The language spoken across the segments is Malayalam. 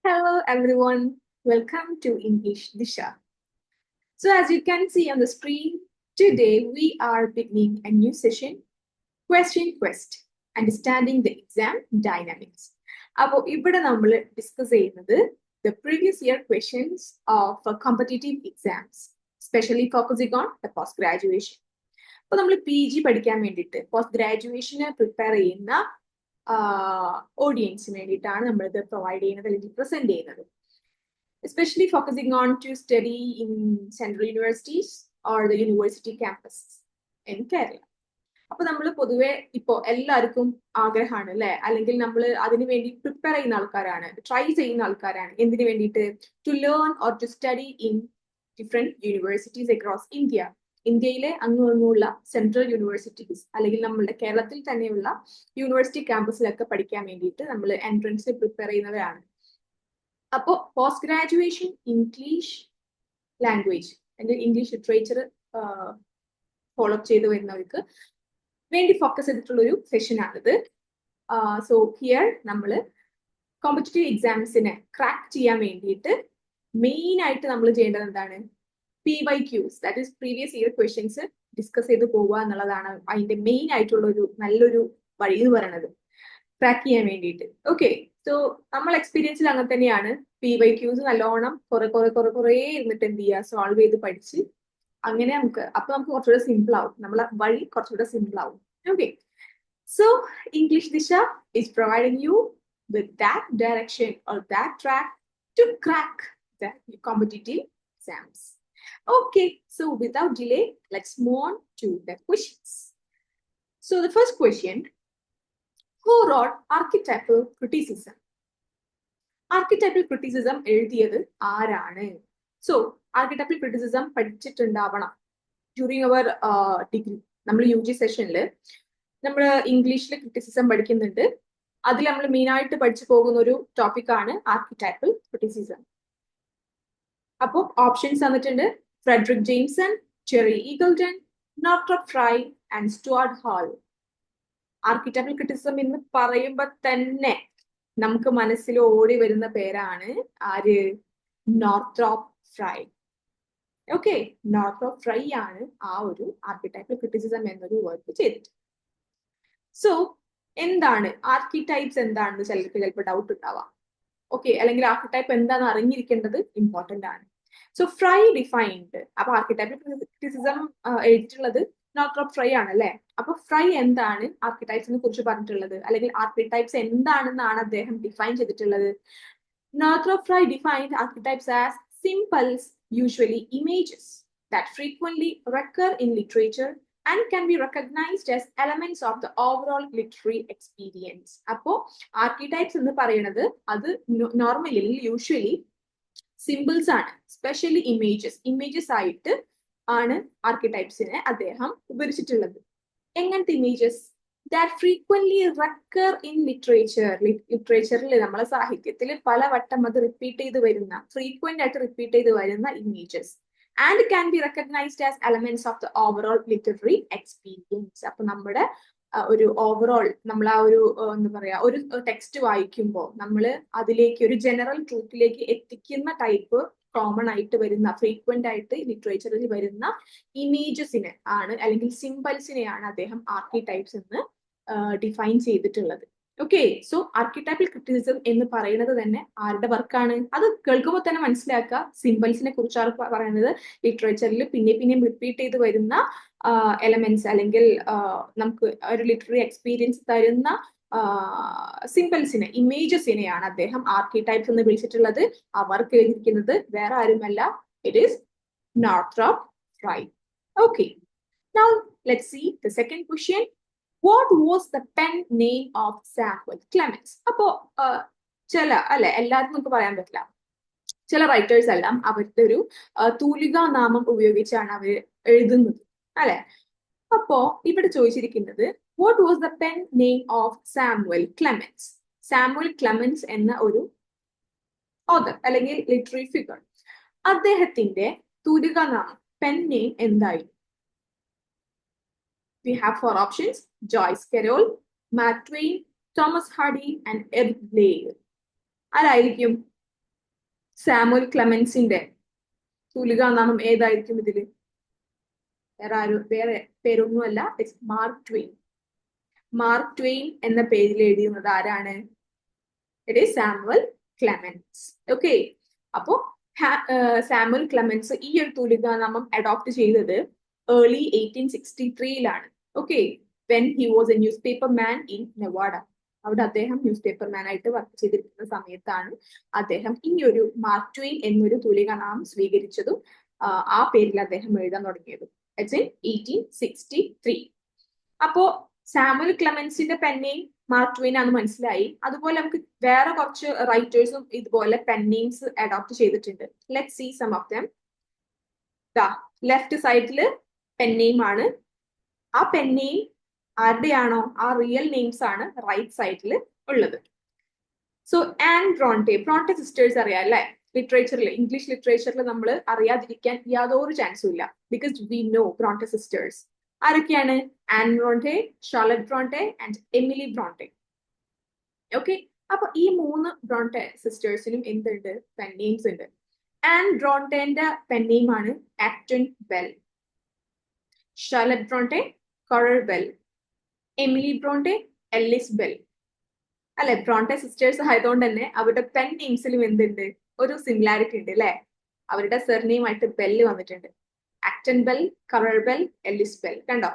Hello everyone, welcome to English Disha. So as you can see on the screen, today we are beginning a new session, Question Quest, Understanding the Exam Dynamics. അപ്പോൾ ഇവിടെ നമ്മൾ ഡിസ്കസ് ചെയ്യുന്നത് the previous year questions of competitive exams, especially focusing on the post graduation. അപ്പോൾ നമ്മൾ PG പഠിക്കാൻ വേണ്ടിയിട്ട് പോസ്റ്റ് ഗ്രാജുവേഷന് പ്രിപ്പയർ ചെയ്യുന്ന ഓഡിയൻസിന് വേണ്ടിയിട്ടാണ് നമ്മളിത് പ്രൊവൈഡ് ചെയ്യുന്നത് അല്ലെങ്കിൽ പ്രസന്റ് ചെയ്യുന്നത്. Especially focusing on to study in central universities or the university campus in Kerala. അപ്പൊ നമ്മൾ പൊതുവെ ഇപ്പോ എല്ലാവർക്കും ആഗ്രഹമാണ് അല്ലെ, അല്ലെങ്കിൽ നമ്മൾ അതിനു വേണ്ടി പ്രിപ്പയർ ചെയ്യുന്ന ആൾക്കാരാണ്, ട്രൈ ചെയ്യുന്ന ആൾക്കാരാണ്. എന്തിനു വേണ്ടിയിട്ട്? To learn or to study in different universities across India. ഇന്ത്യയിലെ അങ്ങുള്ള സെൻട്രൽ യൂണിവേഴ്സിറ്റീസ് അല്ലെങ്കിൽ നമ്മളുടെ കേരളത്തിൽ തന്നെയുള്ള യൂണിവേഴ്സിറ്റി ക്യാമ്പസിലൊക്കെ പഠിക്കാൻ വേണ്ടിയിട്ട് നമ്മൾ എൻട്രൻസ് പ്രിപ്പയർ ചെയ്യുന്നവരാണ്. അപ്പോൾ പോസ്റ്റ് ഗ്രാജുവേഷൻ ഇംഗ്ലീഷ് ലാംഗ്വേജ് അല്ലെങ്കിൽ ഇംഗ്ലീഷ് ലിറ്ററേച്ചർ ഫോളോ ചെയ്ത് വരുന്നവർക്ക് വേണ്ടി ഫോക്കസ് ചെയ്തിട്ടുള്ള ഒരു സെഷൻ ആണിത്. സോ ഹിയർ നമ്മൾ കോമ്പറ്റേറ്റീവ് എക്സാംസിനെ ക്രാക്ക് ചെയ്യാൻ വേണ്ടിയിട്ട് മെയിൻ ആയിട്ട് നമ്മൾ ചെയ്യേണ്ടത് എന്താണ്? PYQs, that is previous year questions discuss ചെയ്ത് പോവുക എന്നുള്ളതാണ് അതിന്റെ മെയിൻ ആയിട്ടുള്ള ഒരു നല്ലൊരു വഴി എന്ന് പറയുന്നത്, ക്രാക്ക് ചെയ്യാൻ വേണ്ടിയിട്ട്. ഓക്കെ, സോ നമ്മൾ എക്സ്പീരിയൻസിൽ അങ്ങനെ തന്നെയാണ്. PYQs നല്ലോണം കുറെ ഇരുന്നിട്ട് എന്ത് ചെയ്യുക, സോൾവ് ചെയ്ത് പഠിച്ച് അങ്ങനെ നമുക്ക് കുറച്ചുകൂടെ സിമ്പിൾ ആവും, നമ്മളെ വഴി കുറച്ചുകൂടെ സിമ്പിൾ ആവും. ഓക്കെ, സോ ഇംഗ്ലീഷ് ദിശ is providing you with that direction or that track to crack the competitive exams. Okay, so without delay, let's move on to the questions. So the first question, who wrote archetypal criticism? Archetypal criticism എഴുതിയത് ആരാണ്? സോ ആർക്കിടൈപ്പൽ ക്രിറ്റിസിസം പഠിച്ചിട്ടുണ്ടാവണം ഡ്യൂറിങ് അവർ ഡിഗ്രി. നമ്മൾ UG സെഷനിൽ നമ്മൾ ഇംഗ്ലീഷിൽ ക്രിറ്റിസിസം പഠിക്കുന്നുണ്ട്. അതിൽ നമ്മൾ മെയിൻ ആയിട്ട് പഠിച്ചു പോകുന്ന ഒരു ടോപ്പിക്കാണ് ആർക്കിടൈപ്പൽ ക്രിറ്റിസിസം. അപ്പോൾ ഓപ്ഷൻസ് തന്നിട്ടുണ്ട്: Frederic Jameson, Jerry Eagleton, Northrop Frye and Stuart Hall. Archetypal criticism എന്ന് പറയുമ്പോൾ തന്നെ നമുക്ക് മനസ്സിൽ ഓടി വരുന്ന പേരാണ് ആര്? Northrop Frye. Okay, Northrop Frye ആണ് ആ ഒരു ആർക്കിടൈപ്പൽ ക്രിറ്റിസിസം എന്നൊരു വർക്ക് ചെയ്തിട്ട്. സോ എന്താണ് ആർക്കിടൈപ്സ് എന്താണെന്ന് ചിലപ്പോൾ ഡൗട്ട് ഉണ്ടാവാം. ഓക്കെ, അല്ലെങ്കിൽ ആർക്കിടൈപ്പ് എന്താണെന്ന് അറിഞ്ഞിരിക്കേണ്ടത് ഇമ്പോർട്ടന്റ് ആണ്. സോ ഫ്രൈ ഡിഫൈൻഡ്, അപ്പൊ ആർക്കിടൈപ്പൽ ക്രിറ്റിസിസം എഴുതിയിട്ടുള്ളത് നോർത്രോപ്പ് ഫ്രൈ ആണ് അല്ലെ. അപ്പൊ ഫ്രൈ എന്താണ് ആർക്കിടൈപ്സിനെ കുറിച്ച് പറഞ്ഞിട്ടുള്ളത്, അല്ലെങ്കിൽ ആർക്കിടൈപ്സ് എന്താണെന്നാണ് അദ്ദേഹം ഡിഫൈൻ ചെയ്തിട്ടുള്ളത്? Northrop Frye defined archetypes as symbols, usually images, that frequently recur in literature and can be recognized as elements of the overall literary experience. അപ്പോ ആർക്കിടൈപ്സ് എന്ന് പറയുന്നത് അത് നോർമലി യൂഷ്വലി സിമ്പിൾസ് ആണ്, സ്പെഷ്യലി ഇമേജസ് ആയിട്ട് ആണ് ആർക്കിടൈപ്സിനെ അദ്ദേഹം വിവരിച്ചിട്ടുള്ളത്. എങ്ങനത്തെ images? that frequently recur in literature. ലിറ്ററേച്ചറിൽ നമ്മളെ സാഹിത്യത്തിൽ പലവട്ടം അത് റിപ്പീറ്റ് ചെയ്ത് വരുന്ന, ഫ്രീക്വന്റ് ആയിട്ട് റിപ്പീറ്റ് ചെയ്ത് വരുന്ന images, and can be recognised as elements of the overall literary experience. അപ്പൊ നമ്മുടെ ഒരു ഓവറോൾ നമ്മൾ ആ ഒരു എന്താ പറയാ, ഒരു ടെക്സ്റ്റ് വായിക്കുമ്പോൾ നമ്മൾ അതിലേക്ക് ഒരു ജനറൽ ട്രൂത്തിലേക്ക് എത്തിക്കുന്ന ടൈപ്പ് കോമൺ ആയിട്ട് വരുന്ന, ഫ്രീക്വന്റ് ആയിട്ട് ലിറ്ററേച്ചറിൽ വരുന്ന ഇമേജസിനെ ആണ് അല്ലെങ്കിൽ സിംബൽസിനെയാണ് അദ്ദേഹം ആർക്കിടൈപ്സ് എന്ന് ഡിഫൈൻ ചെയ്തിട്ടുള്ളത്. ഓക്കെ, സോ ആർക്കിടൈപ്പൽ ക്രിറ്റിസിസം എന്ന് പറയുന്നത് തന്നെ ആരുടെ വർക്കാണ്? അത് കേൾക്കുമ്പോൾ തന്നെ മനസ്സിലാക്കുക, സിംബൽസിനെ കുറിച്ചാണ് പറയുന്നത്. ലിറ്ററേച്ചറിൽ പിന്നെ റിപ്പീറ്റ് ചെയ്ത് വരുന്ന എലമെന്റ്സ് അല്ലെങ്കിൽ നമുക്ക് ഒരു ലിറ്റററി എക്സ്പീരിയൻസ് തരുന്ന സിംബൽസിനെ, ഇമേജസിനെയാണ് അദ്ദേഹം ആർക്കിടൈപ്സ് എന്ന് വിളിച്ചിട്ടുള്ളത്. ആ വർക്ക് എഴുതിയിരിക്കുന്നത് വേറെ ആരുമല്ല, it is Northrop Frye. Okay, now let's see the second question. What was the pen name of Samuel Clemens? അപ്പോ അല്ലെ, എല്ലാവർക്കും നമുക്ക് പറയാൻ പറ്റില്ല. ചില റൈറ്റേഴ്സ് എല്ലാം അവരുടെ ഒരു തൂലികാ നാമം ഉപയോഗിച്ചാണ് അവർ എഴുതുന്നത് അല്ലെ. അപ്പോ ഇവിടെ ചോദിച്ചിരിക്കുന്നത് what was the pen name of Samuel Clemens? Samuel Clemens എന്ന ഒരു ഓതർ അല്ലെങ്കിൽ ലിറ്റററി ഫിഗർ, അദ്ദേഹത്തിന്റെ തൂലികാ നാമം, പെൻ നെയിം എന്തായിരുന്നു? We have 4 options: Joyce Carol, Mark Twain, Thomas Hardy and Eric Blair. ആരായിരിക്കും? സാമുവൽ ക്ലെമൻസിന്റെ തൂലികാനാമം ഏതായിരിക്കും ഇതില്? വേറെ പേരൊന്നുമല്ല, it's Mark Twain. Mark Twain എന്ന പേരിൽ എഴുതിയുന്നത് ആരാണ്? It is Samuel Clemens. Okay, അപ്പോ സാമുവൽ ക്ലെമൻസ് ഈ ഒരു തൂലികാനാമം അഡോപ്റ്റ് ചെയ്തത് ഏർലി 1863-ലാണ്. Okay, when he was a newspaper man in Nevada. അവിടെ അദ്ദേഹം ന്യൂസ് പേപ്പർ മാൻ ആയിട്ട് വർക്ക് ചെയ്തിരിക്കുന്ന സമയത്താണ് അദ്ദേഹം ഈ ഒരു മാർക്ക് ട്വെയിൻ എന്നൊരു തൂലികാനാമം സ്വീകരിച്ചതും ആ പേരിൽ അദ്ദേഹം എഴുതാൻ തുടങ്ങിയതും. It's in 1863. അപ്പോ സാമുവൽ ക്ലെമൻസിന്റെ പെൻനെയിം മാർക്ക് ട്വെയിൻ ആണെന്ന് മനസ്സിലായി. അതുപോലെ നമുക്ക് വേറെ കുറച്ച് റൈറ്റേഴ്സും ഇതുപോലെ പെൻനെയിംസ് അഡോപ്റ്റ് ചെയ്തിട്ടുണ്ട്. Let see some of them. Left സൈഡില് പെൻനെയിം ആണ്. ആ പെൻനെയിം ആരുടെയാണോ ആ റിയൽ നെയിംസ് ആണ് റൈറ്റ് സൈഡിൽ ഉള്ളത്. സോ ആൻ ബ്രോണ്ടെ സിസ്റ്റേഴ്സ് അറിയാം അല്ലെ? ലിറ്ററേച്ചറിൽ, ഇംഗ്ലീഷ് ലിറ്ററേച്ചറിൽ നമ്മൾ അറിയാതിരിക്കാൻ യാതൊരു ചാൻസും ഇല്ല. Because we know Bronte sisters. ആരൊക്കെയാണ്? Anne Bronte, Charlotte Bronte and Emily Bronte. Okay, അപ്പൊ ഈ 3 ബ്രോണ്ടെ സിസ്റ്റേഴ്സിനും എന്തുണ്ട്? പെൻനെയിംസ് ഉണ്ട്. ആൻ ബ്രോണ്ടെന്റെ പെൻനെയിം ആണ് Acton Bell. Charlotte Bronte Currer Bell. Emily Bronte Ellis Bell. അല്ലെ? ബ്രോണ്ടെ സിസ്റ്റേഴ്സ് ആയതുകൊണ്ട് തന്നെ അവരുടെ പെൻ നെയിംസിലും എന്തുണ്ട്? ഒരു സിമിലാരിറ്റി ഉണ്ട് അല്ലെ? അവരുടെ സെർനെയിം ആയിട്ട് ബെല്ല് വന്നിട്ടുണ്ട്. Acton Bell, Currer Bell, Ellis Bell. കണ്ടോ?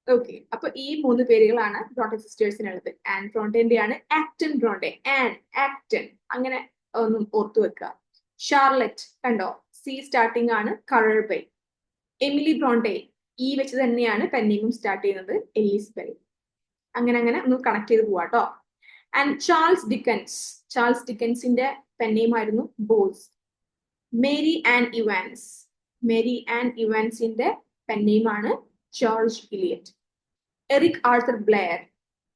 ഓക്കെ, അപ്പൊ ഈ 3 പേരുകളാണ് ബ്രോണ്ടെ സിസ്റ്റേഴ്സിനുള്ളത്. ആൻ ബ്രോണ്ടെന്റെയാണ് ആക്ടൺ ബ്രോണ്ടെ. ആൻ, ആക്ടൺ, അങ്ങനെ ഒന്നും ഓർത്തു വെക്കുക. ഷാർലറ്റ് കണ്ടോ? സി സ്റ്റാർട്ടിംഗ് ആണ്. കറൽ ബെൽ. എമിലി ബ്രോണ്ടെ ഈ വെച്ച് തന്നെയാണ് പെൻനെയിമും സ്റ്റാർട്ട് ചെയ്യുന്നത്. Ellis bell. അങ്ങനെ അങ്ങനെ ഒന്ന് കണക്ട് ചെയ്ത് പോവാട്ടോ. ആൻഡ് ചാൾസ് ഡിക്കൻസിന്റെ പെൻനെയിം ആയിരുന്നു ബോസ്. മേരി ആൻ ഇവാൻസിന്റെ പെൻനെയിം ആണ് George Eliot. Eric Arthur Blair,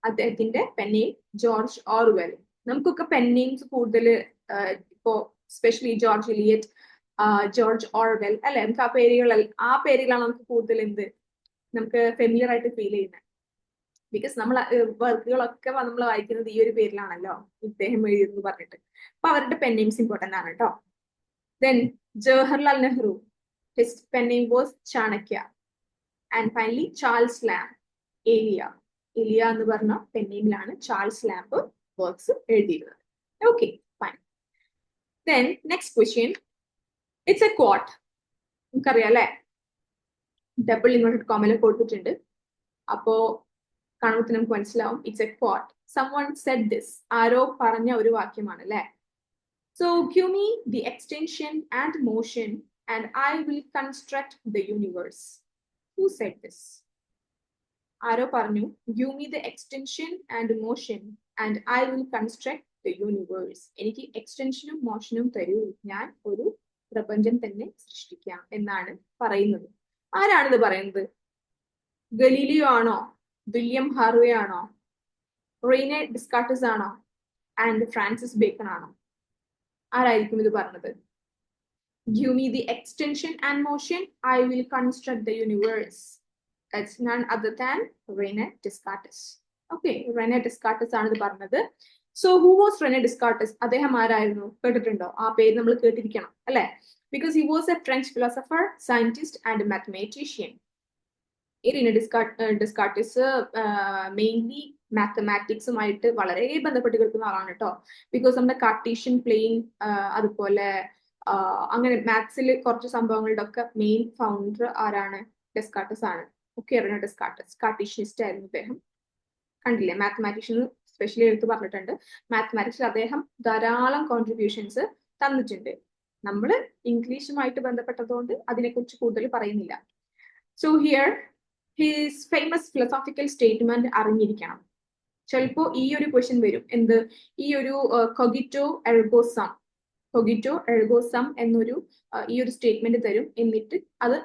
അദ്ദേഹത്തിന്റെ പെൻനെയിം ജോർജ് ഓർവെൽ. നമുക്കൊക്കെ പെൻനെയിംസ് കൂടുതൽ ഇപ്പോ specially George Eliot, George Orwell അല്ലെ? നമുക്ക് ആ പേരുകളാണ് നമുക്ക് കൂടുതൽ നമുക്ക് ഫെമിലിയർ ആയിട്ട് ഫീൽ ചെയ്യുന്നത്. ബിക്കോസ് നമ്മൾ വർക്കുകളൊക്കെ നമ്മൾ വായിക്കുന്നത് ഈ ഒരു പേരിലാണല്ലോ, ഇദ്ദേഹം എഴുതിയെന്ന് പറഞ്ഞിട്ട്. അപ്പൊ അവരുടെ പെൻനെയിംസ് ഇമ്പോർട്ടന്റ് ആണ് കേട്ടോ. Then Jawaharlal Nehru, his pen name was Chanakya. And finally Charles Lamb, Elia എന്ന് പറഞ്ഞ പെൻനെയിമിലാണ് ചാൾസ് ലാംബ് വർക്ക്സ് എഴുതിയിരുന്നത്. Okay, fine. Then next question, it's a quote. നമുക്കറിയാം അല്ലെ? ഡബിൾ ഇൻവെർട്ടഡ് കോമയിൽ കൊടുത്തിട്ടുണ്ട്. അപ്പോ കാണുമ്പോൾ നമുക്ക് മനസ്സിലാവും it's a quote. someone said this, ആരോ പറഞ്ഞ ഒരു വാക്യമാണ് അല്ലെ? So give me the extension and motion and I will construct the universe. Who said this? ആരോ പറഞ്ഞു give me the extension and motion and I will construct the universe. എനിക്ക് എക്സ്റ്റൻഷനും മോഷനും തരൂ, ഞാൻ ഒരു പ്രപഞ്ചം തന്നെ സൃഷ്ടിക്കാം എന്നാണ് പറയുന്നത്. ആരാണിത് പറയുന്നത്? ഗലീലിയോ ആണോ? വില്യം ഹാർവേ ആണോ? റീനെ ഡിസ്കാർട്ടസ് ആണോ? ആൻഡ് ഫ്രാൻസിസ് ബേക്കൺ ആണോ? ആരായിരിക്കും ഇത് പറഞ്ഞത്? Give me the extension and motion, I will construct the universe. That's none other than Rene Descartes. Okay, Rene Descartes ആണ് ഇത് പറഞ്ഞത്. So who was Rene Descartes? അദ്ദേഹം ആരായിരുന്നു? കേട്ടിട്ടുണ്ടോ? ആ പേര് നമ്മൾ കേട്ടിരിക്കണം അല്ലെ? Because he was a French philosopher, scientist and mathematician. ഈ റീനെ ഡിസ്കാർട്ടിസ് മെയിൻലി മാത്തമാറ്റിക്സുമായിട്ട് വളരെ ബന്ധപ്പെട്ട് കിടക്കുന്ന ആളാണ് കേട്ടോ. ബിക്കോസ് നമ്മുടെ കാർട്ടീഷ്യൻ പ്ലെയിൻ, അതുപോലെ അങ്ങനെ മാത്സിൽ കുറച്ച് സംഭവങ്ങളുടെ ഒക്കെ മെയിൻ ഫൗണ്ടർ ആരാണ്? ഡെസ്കാർട്ടസ് ആണ്. ഓക്കെ, റീനെ ഡിസ്കാർട്ടിസ് കാർട്ടീഷ്യനിസ്റ്റ് ആയിരുന്നു അദ്ദേഹം. കണ്ടില്ലേ? മാത്തമാറ്റീഷ്യൻ സ്പെഷ്യലി എടുത്ത് പറഞ്ഞിട്ടുണ്ട്. മാത്തമാറ്റിക്സിൽ അദ്ദേഹം ധാരാളം കോൺട്രിബ്യൂഷൻസ് തന്നിട്ടുണ്ട്. നമ്മൾ ഇംഗ്ലീഷുമായിട്ട് ബന്ധപ്പെട്ടതുകൊണ്ട് അതിനെക്കുറിച്ച് കൂടുതൽ പറയുന്നില്ല. So here his famous philosophical statement അറിഞ്ഞിരിക്കണം. ചിലപ്പോ ഈ ഒരു ക്വസ്റ്റ്യൻ വരും. എന്ത്? ഈ ഒരു കൊഗിറ്റോ എർഗോ സം എന്നൊരു ഈ ഒരു സ്റ്റേറ്റ്മെന്റ് തരും. എന്നിട്ട് അത്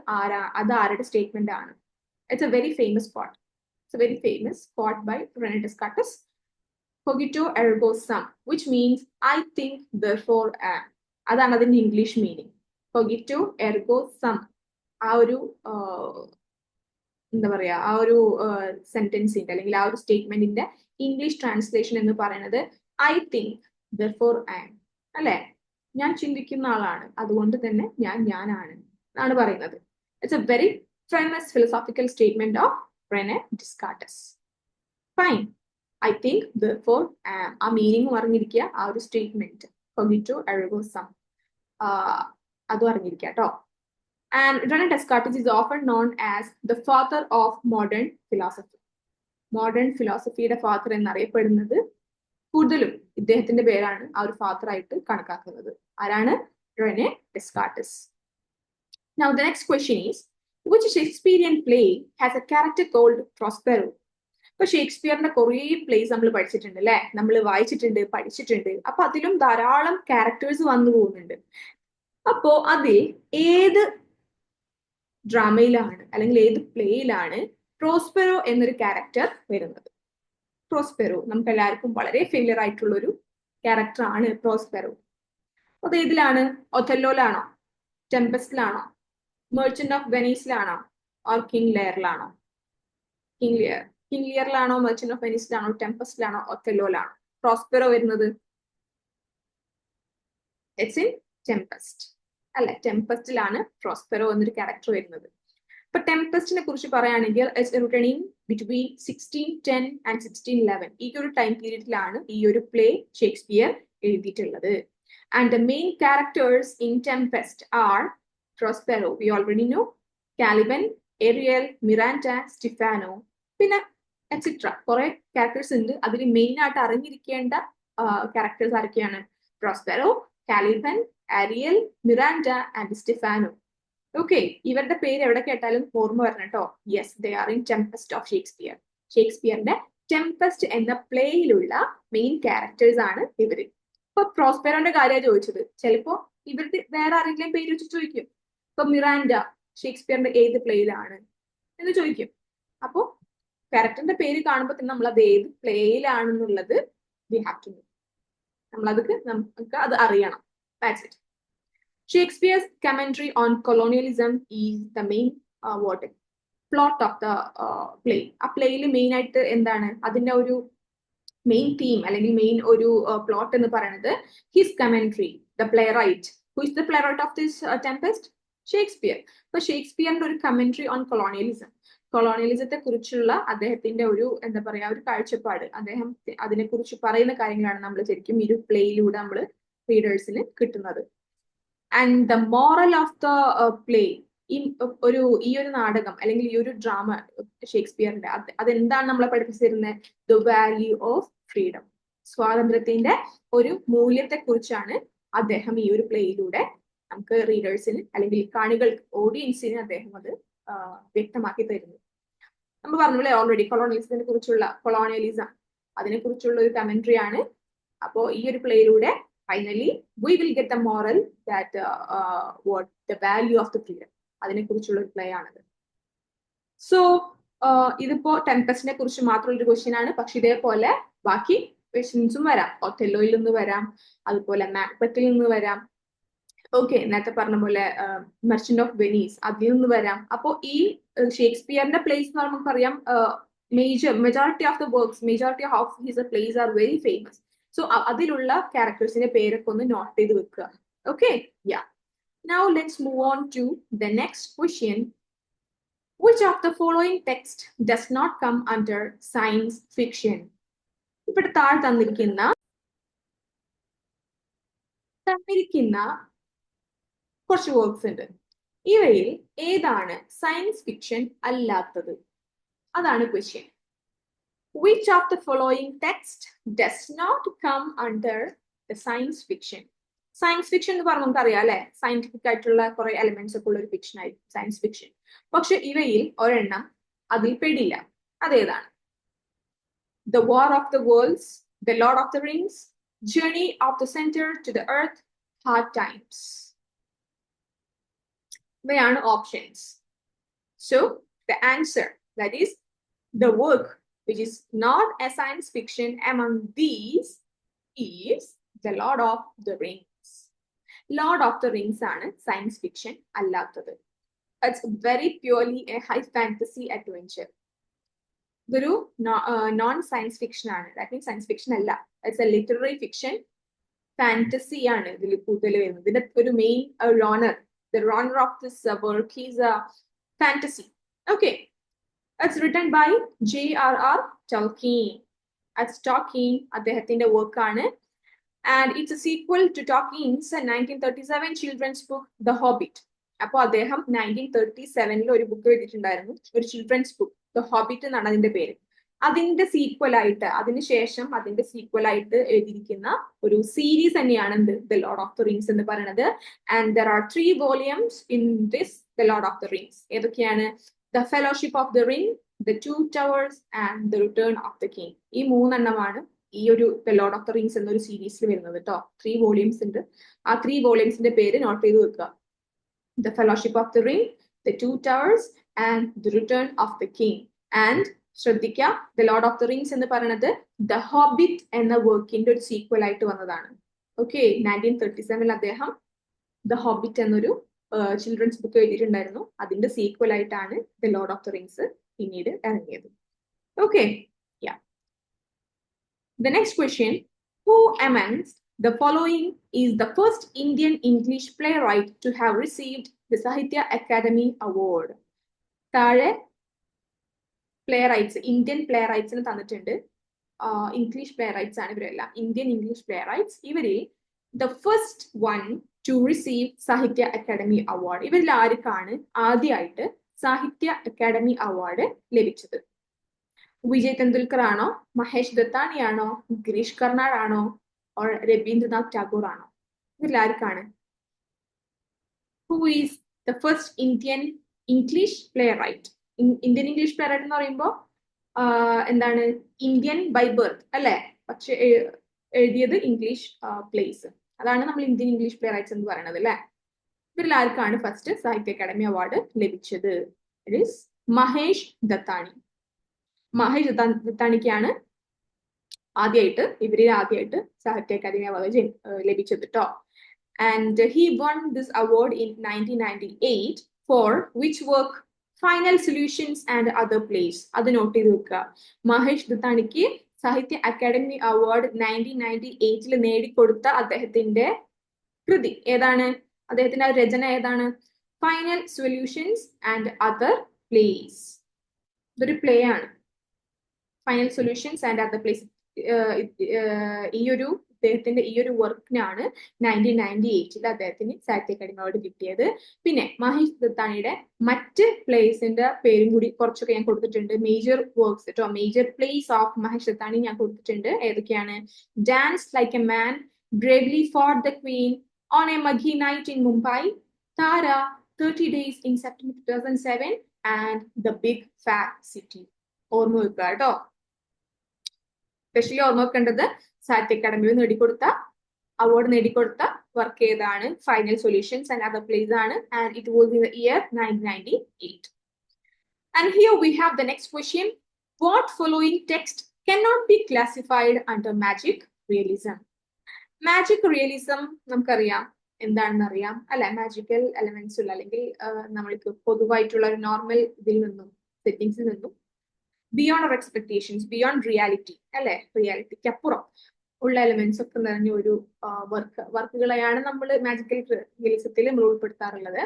ആരുടെ സ്റ്റേറ്റ്മെന്റ് ആണ്? It's a very famous quote. It's a very famous quote by Rene Descartes. കൊഗിറ്റോ എർഗോ സം, which means I think therefore am. അതാണ് അതിന്റെ ഇംഗ്ലീഷ് മീനിങ്. കൊഗിറ്റോ എർഗോ സം. ആ ഒരു എന്താ പറയാ, ആ ഒരു സെന്റൻസിന്റെ അല്ലെങ്കിൽ ആ ഒരു സ്റ്റേറ്റ്മെന്റിന്റെ ഇംഗ്ലീഷ് ട്രാൻസ്ലേഷൻ എന്ന് പറയുന്നത് I think therefore I am അല്ലെ? ഞാൻ ചിന്തിക്കുന്ന ആളാണ്, അതുകൊണ്ട് തന്നെ ഞാനാണ് എന്നാണ് പറയുന്നത്. It's a very famous philosophical statement of Rene Descartes. Fine. I think therefore ആ മീനിങ് അറിഞ്ഞിരിക്കുക, ആ ഒരു സ്റ്റേറ്റ്മെന്റ് cogito ergo sum അതും അറിഞ്ഞിരിക്കുക കേട്ടോ. And Rene Descartes is often known as the father of modern philosophy. Modern ഫിലോസഫിയുടെ ഫാദർ എന്നറിയപ്പെടുന്നത് കൂടുതലും ഇദ്ദേഹത്തിന്റെ പേരാണ് ആ ഒരു ഫാദർ ആയിട്ട് കണക്കാക്കുന്നത്. ആരാണ്? Rene Descartes. Now the next question is, which Shakespearean play has a character called Prospero? ഇപ്പൊ ഷേക്സ്പിയറിന്റെ കുറേ പ്ലേസ് നമ്മൾ പഠിച്ചിട്ടുണ്ട് അല്ലെ, നമ്മൾ വായിച്ചിട്ടുണ്ട്, പഠിച്ചിട്ടുണ്ട്. അപ്പൊ അതിലും ധാരാളം ക്യാരക്ടേഴ്സ് വന്നു പോകുന്നുണ്ട്. അപ്പോ അതിൽ ഏത് ഡ്രാമയിലാണ് അല്ലെങ്കിൽ ഏത് പ്ലേയിലാണ് പ്രോസ്പെറോ എന്നൊരു ക്യാരക്ടർ വരുന്നത്? പ്രോസ്പെറോ നമുക്ക് എല്ലാവർക്കും വളരെ ഫെയിലിയർ ആയിട്ടുള്ള ഒരു ക്യാരക്ടർ ആണ് പ്രോസ്പെറോ. അത് ഏതിലാണ്? ഒഥല്ലോയിലാണോ, ടെമ്പസ്റ്റിലാണോ, മെർച്ചന്റ് ഓഫ് വെനീസിലാണോ, ഓർ കിങ് ലിയറിലാണോ? കിങ് ലിയറിലാണോ, മെർച്ചന്റ് ഓഫ് വെനീസിലാണോ, ടെമ്പസ്റ്റിലാണോ, ഒഥല്ലോയിലാണോ പ്രോസ്പെറോ വരുന്നത്? ഇറ്റ്സ് ഇൻ ടെമ്പസ്റ്റ് അല്ലെ, ടെമ്പസ്റ്റിലാണ് പ്രോസ്പെറോ എന്നൊരു ക്യാരക്ടർ വരുന്നത്. ഇപ്പൊ ടെമ്പസ്റ്റിനെ കുറിച്ച് പറയുകയാണെങ്കിൽ ഇറ്റ്സ് റിട്ടണിങ് ബിറ്റ്വീൻ 1610 and 1611. ഈ ഒരു ടൈം പീരീഡിലാണ് ഈ ഒരു പ്ലേ ഷേക്സ്പിയർ എഴുതിയിട്ടുള്ളത്. And the main characters in Tempest are Prospero, we already know, Caliban, Ariel, Miranda, Stephano, പിന്നെ എക്സെട്ര കുറെ ക്യാരക്ടേഴ്സ് ഉണ്ട്. അതിൽ മെയിൻ ആയിട്ട് അറിഞ്ഞിരിക്കേണ്ട ക്യാരക്ടേഴ്സ് ആരൊക്കെയാണ്? Prospero, Caliban, Ariel, Miranda and Stephano. Okay, ഇവരുടെ പേര് എവിടെ കേട്ടാലും ഓർമ്മ വരണം കേട്ടോ. Yes, they are in Tempest of Shakespeare. ഷേക്സ്പിയറിന്റെ ടെമ്പസ്റ്റ് എന്ന പ്ലേയിലുള്ള മെയിൻ ക്യാരക്ടേഴ്സ് ആണ് ഇവര്. ഇപ്പൊ പ്രോസ്പെറോന്റെ കാര്യമാണ് ചോദിച്ചത്, ചിലപ്പോ ഇവരുടെ വേറെ ആരെങ്കിലും പേര് വെച്ച് ചോദിക്കും. ഇപ്പൊ മിറാൻഡ ഷേക്സ്പിയറിന്റെ ഏത് പ്ലേയിലാണ് എന്ന് ചോദിക്കും. അപ്പോ ക്യാരക്ടറിന്റെ പേര് കാണുമ്പോൾ തന്നെ നമ്മൾ അത് ഏത് പ്ലേയിലാണെന്നുള്ളത് വി ഹാവ് ടു നോ. നമുക്ക് അത് അറിയണം. That's it. Shakespeare's commentary on colonialism is the main plot of the play. ആ പ്ലേയിൽ മെയിൻ ആയിട്ട് എന്താണ് അതിന്റെ ഒരു മെയിൻ തീം അല്ലെങ്കിൽ മെയിൻ ഒരു പ്ലോട്ട് എന്ന് പറയുന്നത് his commentary, the playwright. Who is the playwright of this Tempest? Shakespeare. അപ്പൊ ഷേക്സ്പിയറിന്റെ ഒരു കമന്ററി ഓൺ കൊളോണിയലിസം, കൊളോണിയലിസത്തെ കുറിച്ചുള്ള അദ്ദേഹത്തിന്റെ ഒരു എന്താ പറയാ ഒരു കാഴ്ചപ്പാട്, അദ്ദേഹം അതിനെക്കുറിച്ച് പറയുന്ന കാര്യങ്ങളാണ് നമ്മൾ ശരിക്കും ഈ ഒരു പ്ലേയിലൂടെ നമ്മൾ റീഡേഴ്സിന് കിട്ടുന്നത്. And the moral of the play, ഈ ഒരു നാടകം അല്ലെങ്കിൽ ഈ ഒരു ഡ്രാമ ഷേക്സ്പിയറിന്റെ അതെന്താണ് നമ്മളെ പഠിപ്പിച്ചിരുന്നത്? ദ വാല്യൂ ഓഫ് ഫ്രീഡം, സ്വാതന്ത്ര്യത്തിന്റെ ഒരു മൂല്യത്തെ കുറിച്ചാണ് അദ്ദേഹം ഈ ഒരു പ്ലേയിലൂടെ നമുക്ക് റീഡേഴ്സിന് അല്ലെങ്കിൽ കാണികൾക്ക്, ഓഡിയൻസിന് അദ്ദേഹം അത് വ്യക്തമാക്കി തരുന്നു. നമ്മൾ പറഞ്ഞില്ലേ ഓൾറെഡി കൊളോണിയലിസത്തിനെ കുറിച്ചുള്ള അതിനെ കുറിച്ചുള്ള ഒരു കമന്ററി ആണ്. അപ്പോ ഈ ഒരു പ്ലേയിലൂടെ finally we will get the moral that what the value of the freedom, അതിനെ കുറിച്ചുള്ള ഒരു പ്ലേ ആണത്. സോ ഇതിപ്പോ ടെമ്പസ്റ്റിനെ കുറിച്ച് മാത്രമുള്ള ഒരു ക്വസ്റ്റ്യൻ ആണ്. പക്ഷെ ഇതേപോലെ ബാക്കി ക്വസ്റ്റ്യൻസും വരാം. ഒഥെല്ലോയിൽ നിന്ന് വരാം, അതുപോലെ മാക്ബത്തിൽ നിന്ന് വരാം. ഓക്കെ, നേരത്തെ പറഞ്ഞ പോലെ മെർച്ചന്റ് ഓഫ് വെനീസ് അതിൽ നിന്ന് വരാം. അപ്പോ ഈ ഷേക്സ്പിയറിന്റെ പ്ലേസ് എന്ന് പറയുമ്പോൾ നമുക്കറിയാം majority of the works, majority of his place are very famous. So അതിലുള്ള ക്യാരക്ടേഴ്സിന്റെ പേരൊക്കെ ഒന്ന് നോട്ട് ചെയ്ത് വെക്കുക. Okay, yeah. Now let's move on to the next question. Which of the following text does not come under science fiction? ഇവിടെ താഴെ തന്നിരിക്കുന്ന കുറച്ച് വർക്ക്സ് ഉണ്ട്. ഇവയിൽ ഏതാണ് സയൻസ് ഫിക്ഷൻ അല്ലാത്തത്? അതാണ് question. Which of the following text does not come under the science fiction? Science fiction എന്ന് പറഞ്ഞാൽ നമുക്കറിയാം അല്ലെ, സയന്റിഫിക് ആയിട്ടുള്ള കുറെ എലിമെന്റ്സ് ഒക്കെ ഉള്ള ഒരു ഫിക്ഷൻ ആയിരിക്കും സയൻസ് ഫിക്ഷൻ. പക്ഷെ ഇവയിൽ ഒരെണ്ണം അതിൽ പെടില്ല. അതേതാണ്? The War of the Worlds, The Lord of the Rings, Journey of the Center to the Earth, Hard Times. ഇവയാണ് options. So the answer, that is the work which is not a science fiction among these is The Lord of the Rings. Lord of the Rings ആണ് സയൻസ് ഫിക്ഷൻ അല്ലാത്തത്. It's very purely a high fantasy adventure. ഇതൊരു നോൺ സയൻസ് ഫിക്ഷൻ ആണ്. ദാറ്റ് മീൻസ് സയൻസ് ഫിക്ഷൻ അല്ല. It's A literary fiction fantasy ആണ് ഇതിൽ കൂടുതൽ വരുന്നത്. ഇതിന്റെ ഒരു main റോണർ, the runner of this work is a fantasy. Okay, it's written by J.R.R. Tolkien. As Tolkien അദ്ദേഹത്തിന്റെ വർക്ക് ആണ്. And it's a sequel to Tolkien's 1937 children's book The Hobbit. അപ്പോൾ അദ്ദേഹം 1937 ഒരു ബുക്ക് എഴുതിയിട്ടുണ്ടായിരുന്നു, ഒരു ചിൽഡ്രൻസ് ബുക്ക്, ദ ഹോബിറ്റ് എന്നാണ് അതിന്റെ പേര്. അതിന്റെ സീക്വൽ ആയിട്ട്, അതിനുശേഷം അതിന്റെ സീക്വൽ ആയിട്ട് എഴുതിയിരിക്കുന്ന ഒരു സീരീസ് തന്നെയാണ് the Lord of the Rings എന്ന് പറയുന്നത്. And there are 3 volumes in this the Lord of the Rings. ഏതൊക്കെയാണ്? The Fellowship of the Ring, the 2 towers and the return of the king. ഈ 3 എണ്ണമാണ് ഈ ഒരു the Lord of the Rings എന്നൊരു സീരീസിൽ വരുന്നത് കേട്ടോ. 3 വോളിയൂംസ് ഉണ്ട്. ആ 3 വോളിയൂംസിന്റെ പേര് നോട്ട് ചെയ്ത് വെക്കുക. The Fellowship of the Ring, The 2 Towers, and The Return of the King. And ശ്രദ്ധിക്കുക, The Lord of the Rings എന്ന് പറയുന്നത് The Hobbit എന്ന വർക്കിന്റെ ഒരു സീക്വൽ ആയിട്ട് വന്നതാണ്. ഓക്കെ, 1937 അദ്ദേഹം The Hobbit എന്നൊരു ചിൽഡ്രൻസ് ബുക്ക് എഴുതിയിട്ടുണ്ടായിരുന്നു. അതിന്റെ സീക്വൽ ആയിട്ടാണ് The Lord of the Rings പിന്നീട് ഇറങ്ങിയത്. Okay, yeah. The next question, who amongst the following is the first Indian English playwright to have received the Sahitya Academy Award? താഴെ പ്ലേറൈറ്റ്സ്, ഇന്ത്യൻ പ്ലേറൈറ്റ്സിന് തന്നിട്ടുണ്ട്. ഇംഗ്ലീഷ് പ്ലേറൈറ്റ്സ് ആണ് ഇവരെല്ലാം, ഇന്ത്യൻ ഇംഗ്ലീഷ് പ്ലേറൈറ്റ്സ്. ഇവരിൽ the first one to receive Sahitya Akademi award, ഇവരിൽ ആർക്കാണ് ആദ്യമായിട്ട് സാഹിത്യ അക്കാദമി അവാർഡ് ലഭിച്ചത്? വിജയ് തെണ്ടുൽക്കർ ആണോ, മഹേഷ് ദത്താനി ആണോ, ഗിരീഷ് കർണാഡ് ആണോ, or രവീന്ദ്രനാഥ് ടാഗോർ ആണോ? ഇതിൽ ആർക്കാണ്? Who is the first Indian English playwright? Indian English playwright എന്ന് പറയുമ്പോൾ എന്താണ്? ഇന്ത്യൻ ബൈ ബർത്ത് അല്ലെ, പക്ഷെ എഴുതിയത് ഇംഗ്ലീഷ് പ്ലേസ്. അതാണ് നമ്മൾ ഇന്ത്യൻ ഇംഗ്ലീഷ് പ്ലേറൈറ്റ്സ് എന്ന് പറയുന്നത് അല്ലെ. ഇതിൽ ആർക്കാണ് ഫസ്റ്റ് സാഹിത്യ അക്കാദമി അവാർഡ് ലഭിച്ചത്? It is Mahesh Dattani. മഹേഷ് ദത്താനിക്കാണ് ആദ്യമായിട്ട്, ഇവരിൽ ആദ്യമായിട്ട് സാഹിത്യ അക്കാദമി അവാർഡ് ലഭിച്ചത് കേട്ടോ. And he won this award in 1998 for which work? Final solutions and other plays. അത് നോട്ട് ചെയ്ത് വെക്കുക. മഹേഷ് ദത്താനിക്ക് സാഹിത്യ അക്കാദമി അവാർഡ് 1998 നേടിക്കൊടുത്ത അദ്ദേഹത്തിന്റെ കൃതി ഏതാണ്? അദ്ദേഹത്തിന്റെ രചന ഏതാണ്? Final solutions and other place. ഇതൊരു പ്ലേ ആണ്. Final solutions and other place. ഈ ഒരു അദ്ദേഹത്തിന്റെ ഈ ഒരു വർക്കിനാണ് 1998 അദ്ദേഹത്തിന് സാഹിത്യ അക്കാദമി അവാർഡ് കിട്ടിയത്. പിന്നെ മഹേഷ് ദത്താനിയുടെ മറ്റ് പ്ലേസിന്റെ പേരും കൂടി കുറച്ചൊക്കെ ഞാൻ കൊടുത്തിട്ടുണ്ട്. മേജർ വർക്ക്സ് കേട്ടോ, major plays of Mahesh Dattani ഞാൻ കൊടുത്തിട്ടുണ്ട്. ഏതൊക്കെയാണ്? Dance like a man, bravely for the queen, on a muggy night in Mumbai, Tara, 30 days in September 2007 and The Big Fat City. ഓർമ്മ വെക്കുക കേട്ടോ. സ്പെഷ്യലി ഓർമ്മ വെക്കേണ്ടത് സാഹിത്യ അക്കാദമിയിൽ നേടിക്കൊടുത്ത അവാർഡ് നേടിക്കൊടുത്ത വർക്ക് ഏതാണ്? Final solutions and other plays ആണ്. And it was in the year 1998. And here we have the next question. What following text cannot be classified under magic realism? Magic realism നമുക്കറിയാം എന്താണെന്ന് അറിയാം അല്ലെ. മാജിക്കൽ എലമെന്റ്സ് ഉള്ള, അല്ലെങ്കിൽ നമ്മൾക്ക് പൊതുവായിട്ടുള്ള ഒരു നോർമൽ ഇതിൽ നിന്നും സെറ്റിംഗ്സിൽ നിന്നും beyond our expectations, beyond reality അല്ലെ, റിയാലിറ്റിക്ക് അപ്പുറം ഉള്ള എലമെന്റ്സ് ഒക്കെ നിറഞ്ഞ ഒരു വർക്കുകളെയാണ് നമ്മൾ മാജിക്കൽ റിയലിസത്തിൽ നമ്മൾ ഉൾപ്പെടുത്താറുള്ളത്.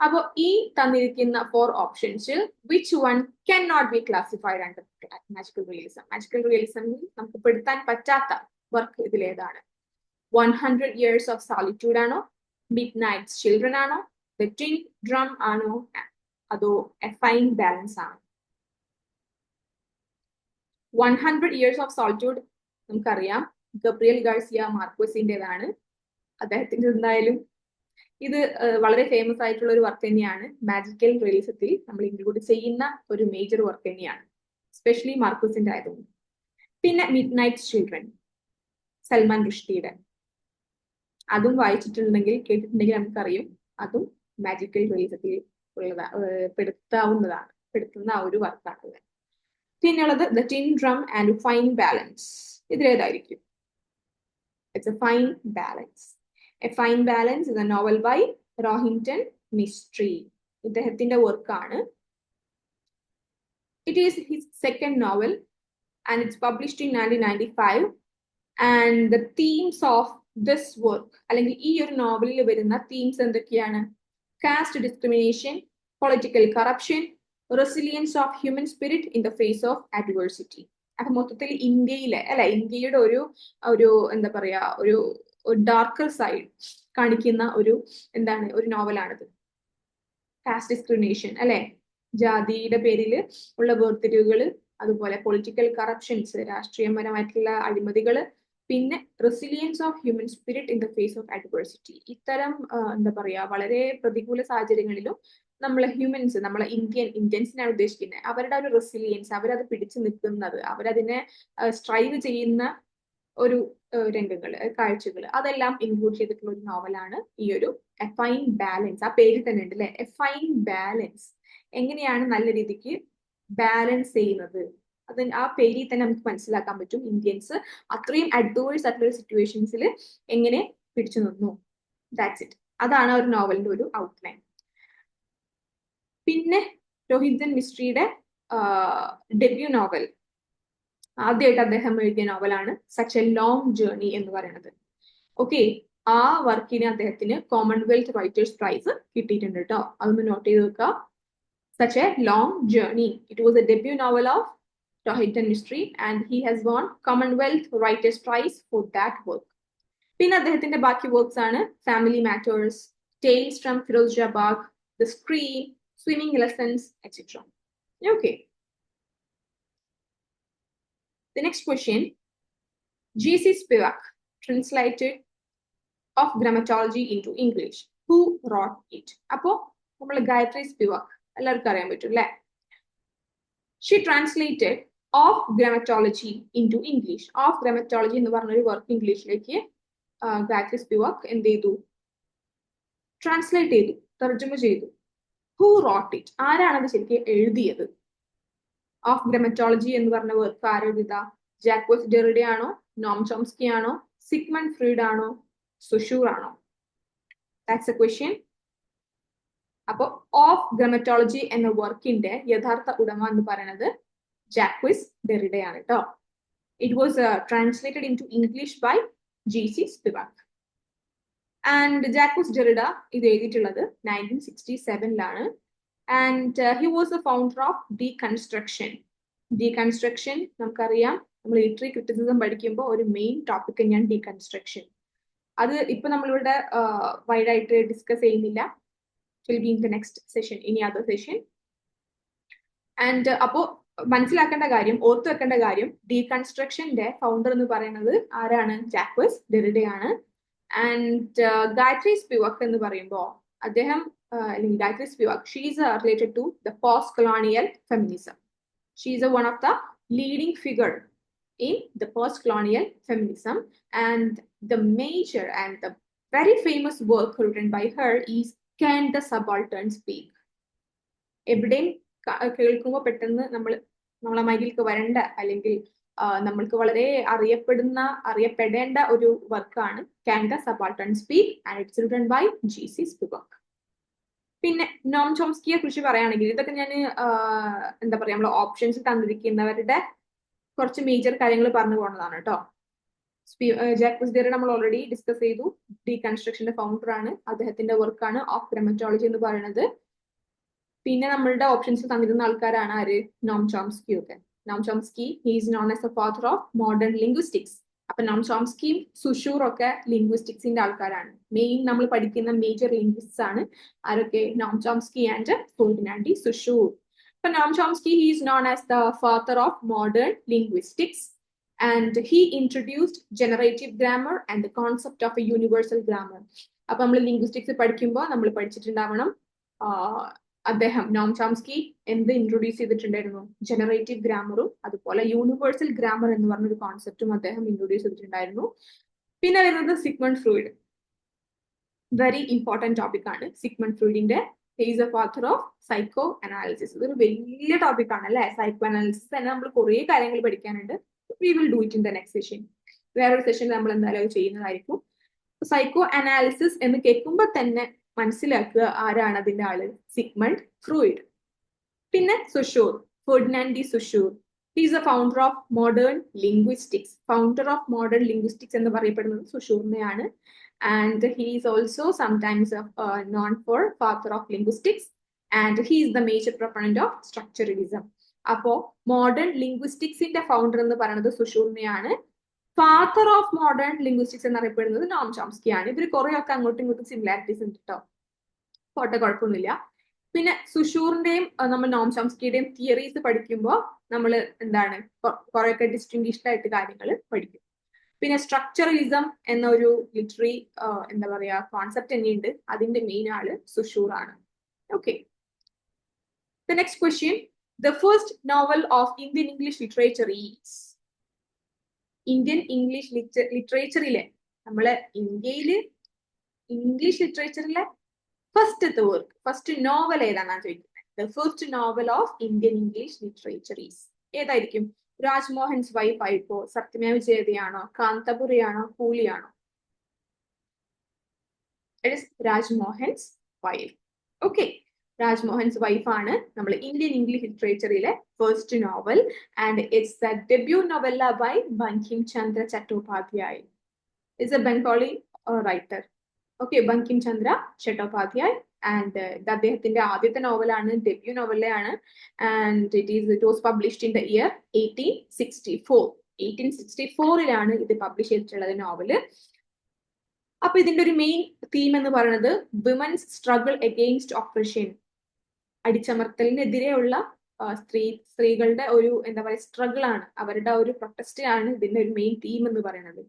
അപ്പോൾ ഈ തന്നിരിക്കുന്ന 4 ഓപ്ഷൻസിൽ which one can not be classified under magical realism? Magical റിയലിസമിൽ നമുക്ക് പെടുത്താൻ പറ്റാത്ത വർക്ക് ഇതിലേതാണ്? 100 Years of Solitude ആണോ, Midnight's Children ആണോ, The Tin Drum ആണോ, അതോ A Fine Balance ആണോ? 100 Years of Solitude നമുക്കറിയാം ഗബ്രിയൽ ഗാർസിയ മാർക്വസിന്റേതാണ്. അദ്ദേഹത്തിന്റെ എന്തായാലും ഇത് വളരെ ഫേമസ് ആയിട്ടുള്ള ഒരു വർക്ക് തന്നെയാണ്. മാജിക്കൽ റിയലിസത്തിൽ നമ്മൾ ഇൻക്ലൂഡ് ചെയ്യുന്ന ഒരു മേജർ വർക്ക് തന്നെയാണ്, എസ്പെഷ്യലി മാർക്വസിന്റെ ആയതുകൊണ്ട്. പിന്നെ മിഡ്നൈറ്റ്സ് ചിൽഡ്രൻ, സൽമാൻ റുഷ്ദിയുടെ, അതും വായിച്ചിട്ടുണ്ടെങ്കിൽ കേട്ടിട്ടുണ്ടെങ്കിൽ നമുക്കറിയും അതും മാജിക്കൽ റിയലിസത്തിൽ പെടുത്തുന്ന ആ ഒരു വർക്കാണ്. പിന്നെയുള്ളത് the tin drum and fine balance. ഇതിലേതായിരിക്കും? It's a fine balance. A Fine Balance is a novel by Rohinton Mistry. ഇദ്ദേഹത്തിന്റെ വർക്കാണ്. It is his second novel and it's published in 1995. And the themes of this work അല്ലെങ്കിൽ ഈ ഒരു നോവലിൽ വരുന്ന തീംസ് എന്തൊക്കെയാണ്? Caste discrimination, political corruption, resilience of human spirit in the face of adversity. അപ്പൊ മൊത്തത്തിൽ ഇന്ത്യയിലെ ഇന്ത്യയുടെ ഒരു എന്താ പറയാ ഒരു ഡാർക്കർ സൈഡ് കാണിക്കുന്ന ഒരു നോവലാണിത്. കാസ്റ്റ് ഡിസ്ക്രിമിനേഷൻ അല്ലെ, ജാതിയുടെ പേരിൽ ഉള്ള വേർതിരിവുകൾ, അതുപോലെ പൊളിറ്റിക്കൽ കറപ്ഷൻസ്, രാഷ്ട്രീയപരമായിട്ടുള്ള അഴിമതികൾ, പിന്നെ resilience of human spirit in the face of adversity. ഇത്തരം എന്താ പറയാ വളരെ പ്രതികൂല സാഹചര്യങ്ങളിലും നമ്മളെ ഹ്യൂമൻസ്, നമ്മളെ ഇന്ത്യൻസിനാണ് ഉദ്ദേശിക്കുന്നത്, അവരുടെ ഒരു റെസിലിയൻസ്, അവരത് പിടിച്ചു നിൽക്കുന്നത്, അവരതിനെ സ്ട്രൈവ് ചെയ്യുന്ന ഒരു രംഗങ്ങൾ, കാഴ്ചകൾ, അതെല്ലാം ഇൻക്ലൂഡ് ചെയ്തിട്ടുള്ള ഒരു നോവലാണ് ഈ ഒരു എ ഫൈൻ ബാലൻസ്. ആ പേര് തന്നെ ഉണ്ട് അല്ലെ, എ ഫൈൻ ബാലൻസ്. എങ്ങനെയാണ് നല്ല രീതിക്ക് ബാലൻസ് ചെയ്യുന്നത്, അത് ആ പേരിൽ തന്നെ നമുക്ക് മനസ്സിലാക്കാൻ പറ്റും. ഇന്ത്യൻസ് അത്രയും അഡ്വേഴ്സ് ആയിട്ടുള്ള സിറ്റുവേഷൻസിൽ എങ്ങനെ പിടിച്ചു നിന്നു. That's it. അതാണ് ഒരു നോവലിന്റെ ഒരു ഔട്ട്ലൈൻ. പിന്നെ രോഹിൻടൺ മിസ്ട്രിയുടെ ഡെബ്യൂ നോവൽ, ആദ്യമായിട്ട് അദ്ദേഹം എഴുതിയ നോവലാണ് സച്ച് എ ലോങ് ജേർണി എന്ന് പറയുന്നത്. ഓക്കെ, ആ വർക്കിന് അദ്ദേഹത്തിന് കോമൺവെൽത്ത് റൈറ്റേഴ്സ് പ്രൈസ് കിട്ടിയിട്ടുണ്ട് കേട്ടോ. അതൊന്ന് നോട്ട് ചെയ്ത് വെക്കുക. Such a long journey, it was a debut novel of Rohinton Mistry and he has won Commonwealth writers prize for that work. പിന്നെ അദ്ദേഹത്തിന്റെ ബാക്കി വർക്ക്സ് ആണ് family matters, tales from Firozabad, the screen, swimming lessons, etcetera. Okay. The next question, G.C. Spivak translated of grammatology into English. Who wrote it? അപ്പോ നമ്മൾ ഗായത്രി സ്പിവാക് എല്ലാവർക്കും അറിയാൻ പറ്റും അല്ലെ. She translated of grammatology into English. Of grammatology എന്ന് പറഞ്ഞൊരു വർക്ക് ഇംഗ്ലീഷിലേക്ക് ഗായത്രി സ്പിവാക് എന്ത് ചെയ്തു? ട്രാൻസ്ലേറ്റ് ചെയ്തു, തർജ്ജമ ചെയ്തു. Who wrote it? ആരാണത് ശരിക്കും എഴുതിയത്? ഓഫ് ഗ്രാമറ്റോളജി എന്ന് പറഞ്ഞ വർക്ക് ആരെഴുതിയതാ? ജാക്വസ് ഡെറിഡ ആണോ, നോം ചോംസ്കി ആണോ, സിഗ്മണ്ട് ഫ്രീഡ് ആണോ, സുഷൂർ ആണോ? That's a question. അപ്പൊ ഓഫ് ഗ്രാമറ്റോളജി എന്ന വർക്കിന്റെ യഥാർത്ഥ ഉടമ എന്ന് പറയുന്നത് ജാക്വസ് ഡെറിഡയാണ് കേട്ടോ. It was translated into English by G.C. Spivak. And Jacques Derrida ഇത് എഴുതിയിട്ടുള്ളത് 1967 and he was the founder of deconstruction. Deconstruction നമുക്കറിയാം, നമ്മൾ ലിറ്റററി ക്രിറ്റിസിസം പഠിക്കുമ്പോൾ ഒരു മെയിൻ ടോപ്പിക് തന്നെയാണ് ഡീകൺസ്ട്രക്ഷൻ. അത് ഇപ്പൊ നമ്മളിവിടെ വൈഡ് ആയിട്ട് ഡിസ്കസ് ചെയ്യുന്നില്ല. Will be in the next session, ഇനി അതർ സെഷൻ. ആൻഡ് അപ്പോ മനസ്സിലാക്കേണ്ട കാര്യം, ഓർത്തു വെക്കേണ്ട കാര്യം, ഡീകൺസ്ട്രക്ഷന്റെ ഫൗണ്ടർ എന്ന് പറയുന്നത് ആരാണ്? ജാക്വസ് ഡെറിഡയാണ്. ആൻഡ് ഗായത്രി സ്പിവാക് എന്ന് പറയുമ്പോൾ അദ്ദേഹം Gayatri Spivak, she is related to the post-colonial feminism. She is one of the leading figure in the post-colonial feminism, and the major and the very famous work written by her is Can the Subaltern Speak? എവിടെയും കേൾക്കുമ്പോൾ പെട്ടെന്ന് നമ്മളെ മൈൻഡിലേക്ക് വരേണ്ട, അല്ലെങ്കിൽ നമ്മൾക്ക് വളരെ അറിയപ്പെടേണ്ട ഒരു വർക്കാണ് Can the Subaltern Speak, and it's written by G.C. Spivak. പിന്നെ നോം ചോംസ്കിയെ കുറിച്ച് പറയുകയാണെങ്കിൽ, ഇതൊക്കെ ഞാൻ എന്താ പറയാ നമ്മൾ ഓപ്ഷൻസ് തന്നിരിക്കുന്നവരുടെ കുറച്ച് മേജർ കാര്യങ്ങൾ പറഞ്ഞു പോകുന്നതാണ് കേട്ടോ. ജാക്വസ് ഡെറിഡ നമ്മൾ ഓൾറെഡി ഡിസ്കസ് ചെയ്തു, ഡീകൺസ്ട്രക്ഷന്റെ ഫൗണ്ടർ ആണ്. അദ്ദേഹത്തിന്റെ വർക്കാണ് ഓഫ് ഗ്രാമറ്റോളജി എന്ന് പറയുന്നത്. പിന്നെ നമ്മളുടെ ഓപ്ഷൻസ് തന്നിരുന്ന ആൾക്കാരാണ് ആര്? നോം ചോംസ്കി ഒക്കെ. Noam Chomsky is known as a father of modern linguistics. അപ്പൊ നോം ചോംസ്കിയും സുഷൂർ ഒക്കെ ലിംഗ്വിസ്റ്റിക്സിന്റെ ആൾക്കാരാണ്. മെയിൻ നമ്മൾ പഠിക്കുന്ന മേജർ ലിംഗ്വിസ്റ്റ്സ് ആണ് ആരൊക്കെ? Noam Chomsky and Ferdinand de Saussure. അപ്പൊ Noam Chomsky is known as the father of modern linguistics and he introduced generative grammar and the concept of a universal grammar. അപ്പൊ നമ്മൾ ലിംഗ്വിസ്റ്റിക്സ് പഠിക്കുമ്പോൾ നമ്മൾ പഠിച്ചിട്ടുണ്ടാവണം, അദ്ദേഹം നോം ചോംസ്കി എന്ത് ഇൻട്രൊഡ്യൂസ് ചെയ്തിട്ടുണ്ടായിരുന്നു? ജനറേറ്റീവ് ഗ്രാമറും അതുപോലെ യൂണിവേഴ്സൽ ഗ്രാമർ എന്ന് പറഞ്ഞൊരു കോൺസെപ്റ്റും അദ്ദേഹം ഇൻട്രൊഡ്യൂസ് ചെയ്തിട്ടുണ്ടായിരുന്നു. പിന്നെ വരുന്നത് Sigmund Freud. Very important topic ആണ് സിഗ്മണ്ട് ഫ്രോയിഡിന്റെ. Is a father of psychoanalysis. ഇതൊരു വലിയ ടോപ്പിക് ആണ് അല്ലെ. സൈക്കോ അനാലിസിസ് തന്നെ നമ്മൾ കുറേ കാര്യങ്ങൾ പഠിക്കാനുണ്ട്. We will do it in the next session. വേറൊരു സെഷനിൽ നമ്മൾ എന്തായാലും ചെയ്യുന്നതായിരിക്കും. സൈക്കോ അനാലിസിസ് എന്ന് കേൾക്കുമ്പോൾ തന്നെ മനസ്സിലാക്കുക ആരാണ് അതിന്റെ ആള്? Sigmund Freud. പിന്നെ Saussure, Ferdinand de Saussure. He is the founder of modern linguistics. Founder of modern linguistics എന്ന് പറയപ്പെടുന്നത് സുഷൂർനെയാണ്. And he is also sometimes known for father of linguistics. And he is the major proponent of structuralism. അപ്പോ മോഡേൺ ലിംഗ്വിസ്റ്റിക്സിന്റെ ഫൗണ്ടർ എന്ന് പറയുന്നത് സുഷൂർനെയാണ്. ഫാദർ ഓഫ് മോഡേൺ ലിംഗ്വിസ്റ്റിക്സ് എന്നറിയപ്പെടുന്നത് നോം ചോംസ്കി ആണ്. ഇവർ കുറെയൊക്കെ അങ്ങോട്ടും ഇങ്ങോട്ടും സിമിലാരിറ്റീസ് ഉണ്ട് കേട്ടോ, പോട്ടെ, കുഴപ്പമൊന്നുമില്ല. പിന്നെ സുഷൂറിന്റെയും നമ്മൾ നോം ചോംസ്കിയുടെയും തിയറീസ് പഠിക്കുമ്പോൾ നമ്മൾ എന്താണ് കുറെയൊക്കെ ഡിസ്റ്റിങ്ഷ്ഡ് ആയിട്ട് കാര്യങ്ങൾ പഠിക്കും. പിന്നെ സ്ട്രക്ചറലിസം എന്ന ഒരു ലിറ്റററി എന്താ പറയാ കോൺസെപ്റ്റ് തന്നെയുണ്ട്. അതിന്റെ മെയിൻ ആള് സുഷൂർ ആണ്. Okay, the next question, the first novel of Indian English literature is. Indian English ലിറ്ററേച്ചറിലെ നമ്മളെ ഇന്ത്യയില് ഇംഗ്ലീഷ് ലിറ്ററേച്ചറിലെ ഫസ്റ്റത്തെ വർക്ക്, ഫസ്റ്റ് നോവൽ ഏതാണെന്നാണ് ചോദിക്കുന്നത്. The first novel of Indian English literature is ഏതായിരിക്കും? രാജ്മോഹൻസ് വൈഫ് ആയിപ്പോ, സത്യമേവ ജയതയാണോ, കാന്തപുരയാണോ, കൂലിയാണോ? It is Rajmohan's wife. Okay, Rajmohan's wife ആണ് നമ്മൾ ഇന്ത്യൻ ഇംഗ്ലീഷ് ലിറ്ററേച്ചറിലെ first novel. And it's the debut novella by Bankim Chandra Chattopadhyay. It's a Bengali writer. Okay, Bankim Chandra Chattopadhyay. And അദ്ദേഹത്തിന്റെ ആദ്യത്തെ നോവലാണ്, ഡെബ്യൂ നോവലാണ്. And it was published in the year 1864. 1864 ഇത് പബ്ലിഷ് ചെയ്തിട്ടുള്ളത് നോവല്. അപ്പൊ ഇതിന്റെ ഒരു മെയിൻ തീം എന്ന് പറയുന്നത് വിമൻസ് സ്ട്രഗിൾ അഗെയിൻസ്റ്റ് ഓപ്പറേഷൻ, അടിച്ചമർത്തലിനെതിരെയുള്ള സ്ത്രീകളുടെ ഒരു എന്താ പറയുക സ്ട്രഗിൾ ആണ്, അവരുടെ ഒരു പ്രൊട്ടസ്റ്റ് ആണ് ഇതിന്റെ ഒരു മെയിൻ തീം എന്ന് പറയുന്നത്.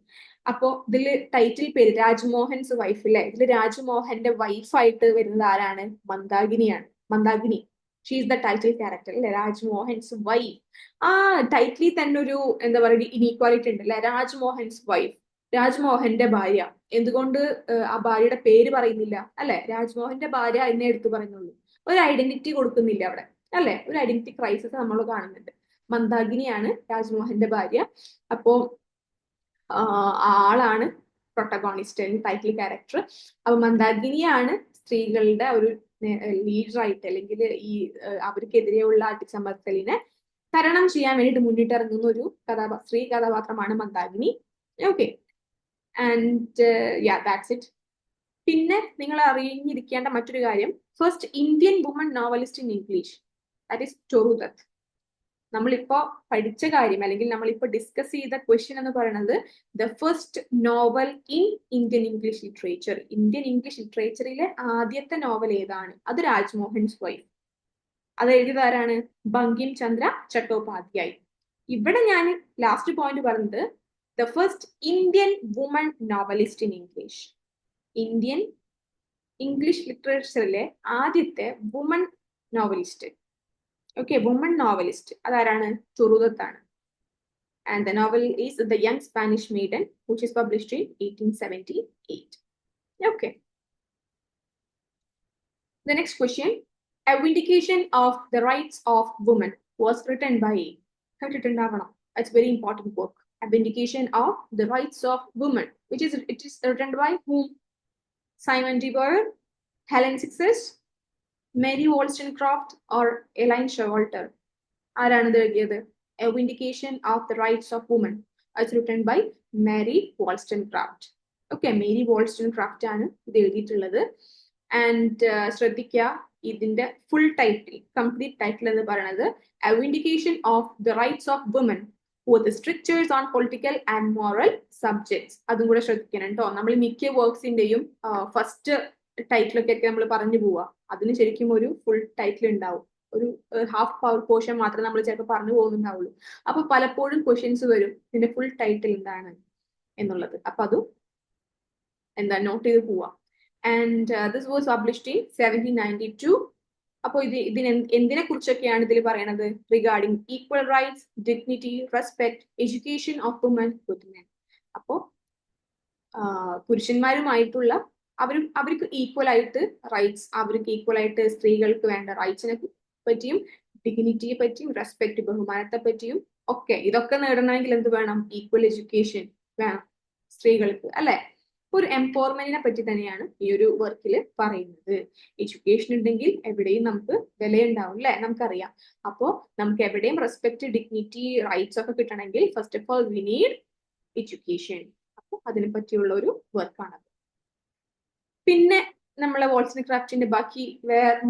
അപ്പോ ഇതില് ടൈറ്റിൽ പേര് രാജ്മോഹൻസ് വൈഫ് അല്ലെ, ഇതില് രാജ്മോഹന്റെ വൈഫായിട്ട് വരുന്നത് ആരാണ്? മന്ദാകിനിയാണ്. മന്ദാകിനി, she is the title character അല്ലെ, രാജ്മോഹൻസ് വൈഫ്. ആ ടൈറ്റിലിൽ തന്നെ ഒരു എന്താ പറയുക ഇനീക്വാലിറ്റി ഉണ്ട് അല്ലെ, രാജ്മോഹൻസ് വൈഫ്, രാജ്മോഹന്റെ ഭാര്യ. എന്തുകൊണ്ട് ആ ഭാര്യയുടെ പേര് പറയുന്നില്ല അല്ലെ? രാജ്മോഹന്റെ ഭാര്യ എന്നേ എടുത്തു പറയുന്നുള്ളൂ, ഒരു ഐഡന്റിറ്റി കൊടുക്കുന്നില്ല അവിടെ അല്ലെ, ഒരു ഐഡന്റിറ്റി ക്രൈസിസ് നമ്മൾ കാണുന്നുണ്ട്. മന്ദാകിനിയാണ് രാജ്മോഹന്റെ ഭാര്യ. അപ്പോ ആളാണ് പ്രൊട്ടഗോണിസ്റ്റ്, ടൈറ്റിൽ ക്യാരക്ടർ. അപ്പൊ മന്ദാകിനിയാണ് സ്ത്രീകളുടെ ഒരു ലീഡറായിട്ട് അല്ലെങ്കിൽ ഈ അവർക്കെതിരെയുള്ള അടിച്ചമർത്തലിനെ തരണം ചെയ്യാൻ വേണ്ടിയിട്ട് മുന്നിട്ടിറങ്ങുന്ന ഒരു സ്ത്രീ കഥാപാത്രമാണ് Mandakini. Okay, and yeah that's it. പിന്നെ നിങ്ങൾ അറിഞ്ഞിരിക്കേണ്ട മറ്റൊരു കാര്യം, first Indian woman novelist in English, that is ചൊറുദത്ത്. നമ്മളിപ്പോ പഠിച്ച കാര്യം അല്ലെങ്കിൽ നമ്മളിപ്പോ ഡിസ്കസ് ചെയ്ത ക്വസ്റ്റ്യൻ എന്ന് പറയുന്നത് the first novel in Indian English literature. Indian English ലിറ്ററേച്ചറിലെ ആദ്യത്തെ നോവൽ ഏതാണ്? അത് രാജ്മോഹൻസ് വൈഫ്. അത് എഴുതിയതാരാണ്? ബങ്കിം ചന്ദ്ര ചട്ടോപാധ്യായ്. ഇവിടെ ഞാൻ ലാസ്റ്റ് പോയിന്റ് പറഞ്ഞത് the first Indian woman novelist in English. Indian English ലിറ്ററേച്ചറിലെ ആദ്യത്തെ woman novelist. Okay, woman novelist അതാരാണ്? ചുറുദത്താണ്. And the novel is the young Spanish maiden which is published in 1878. Okay, the next question, a vindication of the rights of women was written by, it's very important book, a vindication of the rights of women, it is written by whom? Simon de Beauvoir, Helen Success, Mary Wollstonecraft or Elaine Showalter? ആരാണ് ഇത് എഴുതിയത്? A vindication of the rights of women, it's written by Mary Wollstonecraft. Okay, Mary Wollstonecraft ആണ് ഇത് എഴുതിയിട്ടുള്ളത്. ആൻഡ് ശ്രദ്ധിക്കുക, ഇതിന്റെ ഫുൾ ടൈറ്റിൽ, കംപ്ലീറ്റ് ടൈറ്റിൽ എന്ന് പറയുന്നത് A vindication of the rights of women with strictures on political and moral subjects. അതും കൂടെ ശ്രദ്ധിക്കണം കേട്ടോ. നമ്മൾ മിക്ക വർക്ക്സിന്റെയും ഫസ്റ്റ് ടൈറ്റിലൊക്കെ നമ്മൾ പറഞ്ഞു പോവുക, അതിന് ശരിക്കും ഒരു ഫുൾ ടൈറ്റിൽ ഉണ്ടാവും. ഒരു ഹാഫ് പോർഷൻ മാത്രമേ നമ്മൾ ചിലപ്പോൾ പറഞ്ഞു പോകുന്നുണ്ടാവുള്ളൂ. അപ്പൊ പലപ്പോഴും ക്വസ്റ്റ്യൻസ് വരും ഇതിന്റെ ഫുൾ ടൈറ്റിൽ എന്താണ് എന്നുള്ളത്. അപ്പൊ അതും എന്താ നോട്ട് ചെയ്ത് പോവാ. And this was published in 1792. അപ്പോൾ ഇതിന് എന്തിനെ കുറിച്ചൊക്കെയാണ് ഇതിൽ പറയണത്? Regarding equal rights, dignity, respect, education of woman with men. അപ്പോൾ പുരുഷന്മാരുമായിട്ടുള്ള അവർക്ക് ഈക്വൽ ആയിട്ട് റൈറ്റ്സ്, അവർക്ക് ഈക്വൽ ആയിട്ട് സ്ത്രീകൾക്ക് വേണ്ട റൈറ്റ്സിനെ പറ്റിയും ഡിഗ്നിറ്റിയെ പറ്റിയും റെസ്പെക്ട് ബഹുമാനത്തെ പറ്റിയും ഒക്കെ, ഇതൊക്കെ നേടണമെങ്കിൽ എന്ത് വേണം? ഈക്വൽ എഡ്യൂക്കേഷൻ വേണം സ്ത്രീകൾക്ക് അല്ലെ. ഒരു എംപവർമെന്റിനെ പറ്റി തന്നെയാണ് ഈ ഒരു വർക്കിൽ പറയുന്നത്. എഡ്യൂക്കേഷൻ ഉണ്ടെങ്കിൽ എവിടെയും നമുക്ക് വിലയുണ്ടാവും അല്ലെ, നമുക്കറിയാം. അപ്പോൾ നമുക്ക് എവിടെയും റെസ്പെക്ട്, ഡിഗ്നിറ്റി, റൈറ്റ്സ് ഒക്കെ കിട്ടണമെങ്കിൽ first of all we need education. അപ്പോൾ അതിനെ പറ്റിയുള്ള ഒരു വർക്കാണ്. പിന്നെ നമ്മളെ വോൾസൺക്രാഫ്റ്റിന്റെ ബാക്കി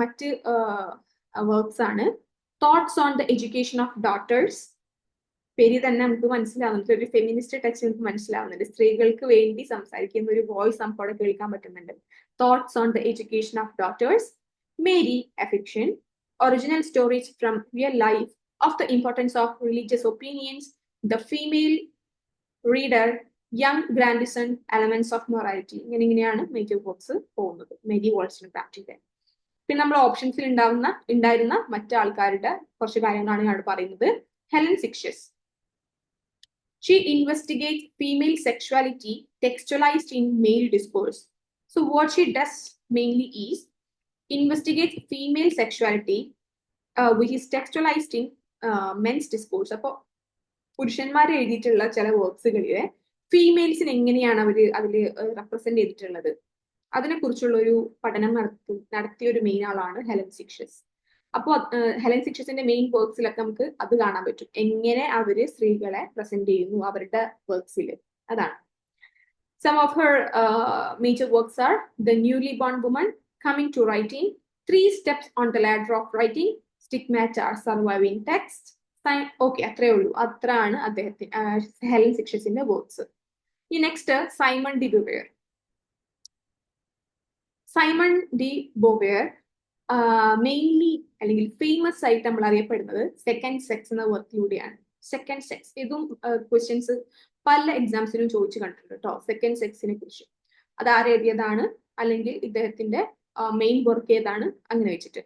മറ്റ് വർക്ക്സ് ആണ്. Thoughts on the education of daughters. പേര് തന്നെ നമുക്ക് മനസ്സിലാവുന്നുണ്ട്, ഒരു ഫെമിനിസ്റ്റ് ടച്ച് നമുക്ക് മനസ്സിലാവുന്നുണ്ട്. സ്ത്രീകൾക്ക് വേണ്ടി സംസാരിക്കുന്ന ഒരു വോയിസ് നമുക്ക് അവിടെ കേൾക്കാൻ പറ്റുന്നുണ്ട്. Thoughts on the education of daughters, Mary a fiction, original stories from real life, of the importance of religious opinions, the female reader, young Grandison, elements of morality. ഇങ്ങനെയാണ് മേജർ വർക്ക്സ് പോകുന്നത് മേരി വോൾസൺക്രാഫ്റ്റിന്റെ. പിന്നെ നമ്മൾ ഓപ്ഷൻസിൽ ഉണ്ടായിരുന്ന മറ്റു ആൾക്കാരുടെ കുറച്ച് കാര്യങ്ങളാണ് ഞാൻ പറയുന്നത്. Helen സിക്ഷസ്. She investigates female sexuality textualized in male discourse. So what she does mainly is investigates female sexuality which is textualized in men's discourse. അപ്പോൾ പുരുഷന്മാർ എഴുതിയിട്ടുള്ള ചില വർക്ക്സുകളിലെ ഫീമെയിൽസിന് എങ്ങനെയാണ് അതിൽ റെപ്രസെന്റ് ചെയ്തിട്ടുള്ളത്, അതിനെക്കുറിച്ചുള്ള ഒരു പഠനം നടത്തിയ ഒരു മെയിൻ ആളാണ് ഹെലൻ സിക്ഷസ്. അപ്പോൾ ഹെലൻ സിക്ഷസിന്റെ മെയിൻ വർക്ക്സിലൊക്കെ നമുക്ക് അത് കാണാൻ പറ്റും, എങ്ങനെ അവര് സ്ത്രീകളെ പ്രസന്റ് ചെയ്യുന്നു അവരുടെ വർക്ക്സിൽ. അതാണ്. Some of her major works are the newly born woman, coming to writing, 3 steps on the ladder of writing, stigmata, surviving text. Okay, അത്രേ ഉള്ളൂ. അത്രയാണ് അദ്ദേഹത്തിന് ഹെലൻ സിക്ഷസിന്റെ വർക്ക്സ്. ഈ next Simone de Beauvoir. Simone de Beauvoir mainly അല്ലെങ്കിൽ ഫേമസ് ആയിട്ട് നമ്മൾ അറിയപ്പെടുന്നത് സെക്കൻഡ് സെക്സ് എന്ന വർക്കിലൂടെയാണ്. സെക്കൻഡ് സെക്സ്, ഇതും ക്വസ്റ്റ്യൻസ് പല എക്സാംസിനും ചോദിച്ചു കണ്ടിട്ടുണ്ട് കേട്ടോ, സെക്കൻഡ് സെക്സിനെ കുറിച്ച്. അത് ആരെഴുതിയതാണ്, അല്ലെങ്കിൽ ഇദ്ദേഹത്തിന്റെ മെയിൻ വർക്ക് ഏതാണ്, അങ്ങനെ വെച്ചിട്ട്.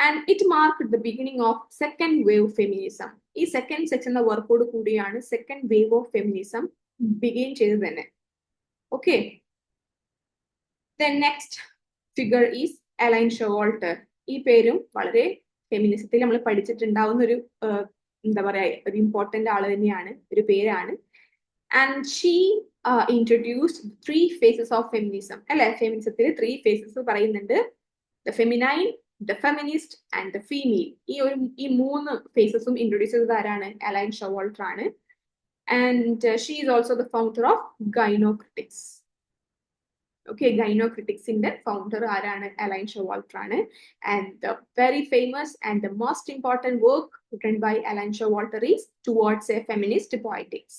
And it marked the beginning of second wave feminism. ഈ സെക്കൻഡ് സെക്സ് എന്ന വർക്കോട് കൂടിയാണ് second wave of feminism begin ചെയ്തത് തന്നെ. Okay, then next figure is A-line Showalter. ഈ പേരും വളരെ ഫെമിനിസത്തിൽ നമ്മൾ പഠിച്ചിട്ടുണ്ടാവുന്ന ഒരു എന്താ പറയാ, ഒരു ഇമ്പോർട്ടന്റ് ആള് തന്നെയാണ്, ഒരു പേരാണ്. And she introduced 3 phases of feminism അല്ലെ. ഫെമിനിസത്തിൽ 3 phases പറയുന്നുണ്ട്. The feminine, the feminist and the female. ഈ 3 phases ഇൻട്രൊഡ്യൂസ് ചെയ്തത് ആരാണ്? എലൈൻ ഷോവാൾട്ടർ ആണ്. And she is also the founder of gynocritics. Okay, Gynocritics in the founder ആരാണ്? എലൈൻ ഷോവാൾട്ടർ ആണ്. And the very famous and the most important work written by Elaine Showalter is Towards a Feminist Poetics.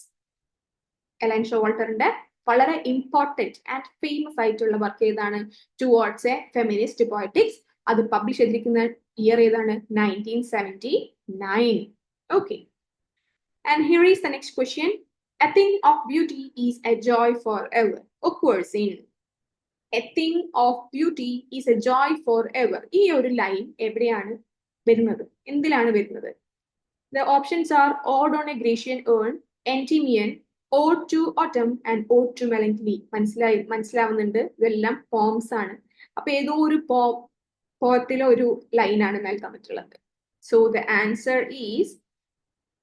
Elaine ഷോവാൾട്ടറിന്റെ വളരെ ഇമ്പോർട്ടന്റ് ആൻഡ് ഫേമസ് ആയിട്ടുള്ള വർക്ക് ഏതാണ്? Towards a Feminist Poetics. അത് പബ്ലിഷ് ചെയ്തിരിക്കുന്ന ഇയർ ഏതാണ്? 1979. Okay. And here is the next question. A thing of beauty is a joy forever. Occurs in A thing of beauty is a joy forever. ഈ ഒരു ലൈൻ എവിടെയാണ് വരുന്നത്? എന്തിലാണ് വരുന്നത്? The options are Ode on a Grecian Urn, Endymion, Ode to Autumn and Ode to Melancholy. മനസ്സിലാവുന്നുണ്ട്, ഇതെല്ലാം പോംസ് ആണ്. അപ്പൊ ഏതോ ഒരു പോത്തിലെ ഒരു ലൈനാണ് മേൽ തന്നിട്ടുള്ളത്. So the answer is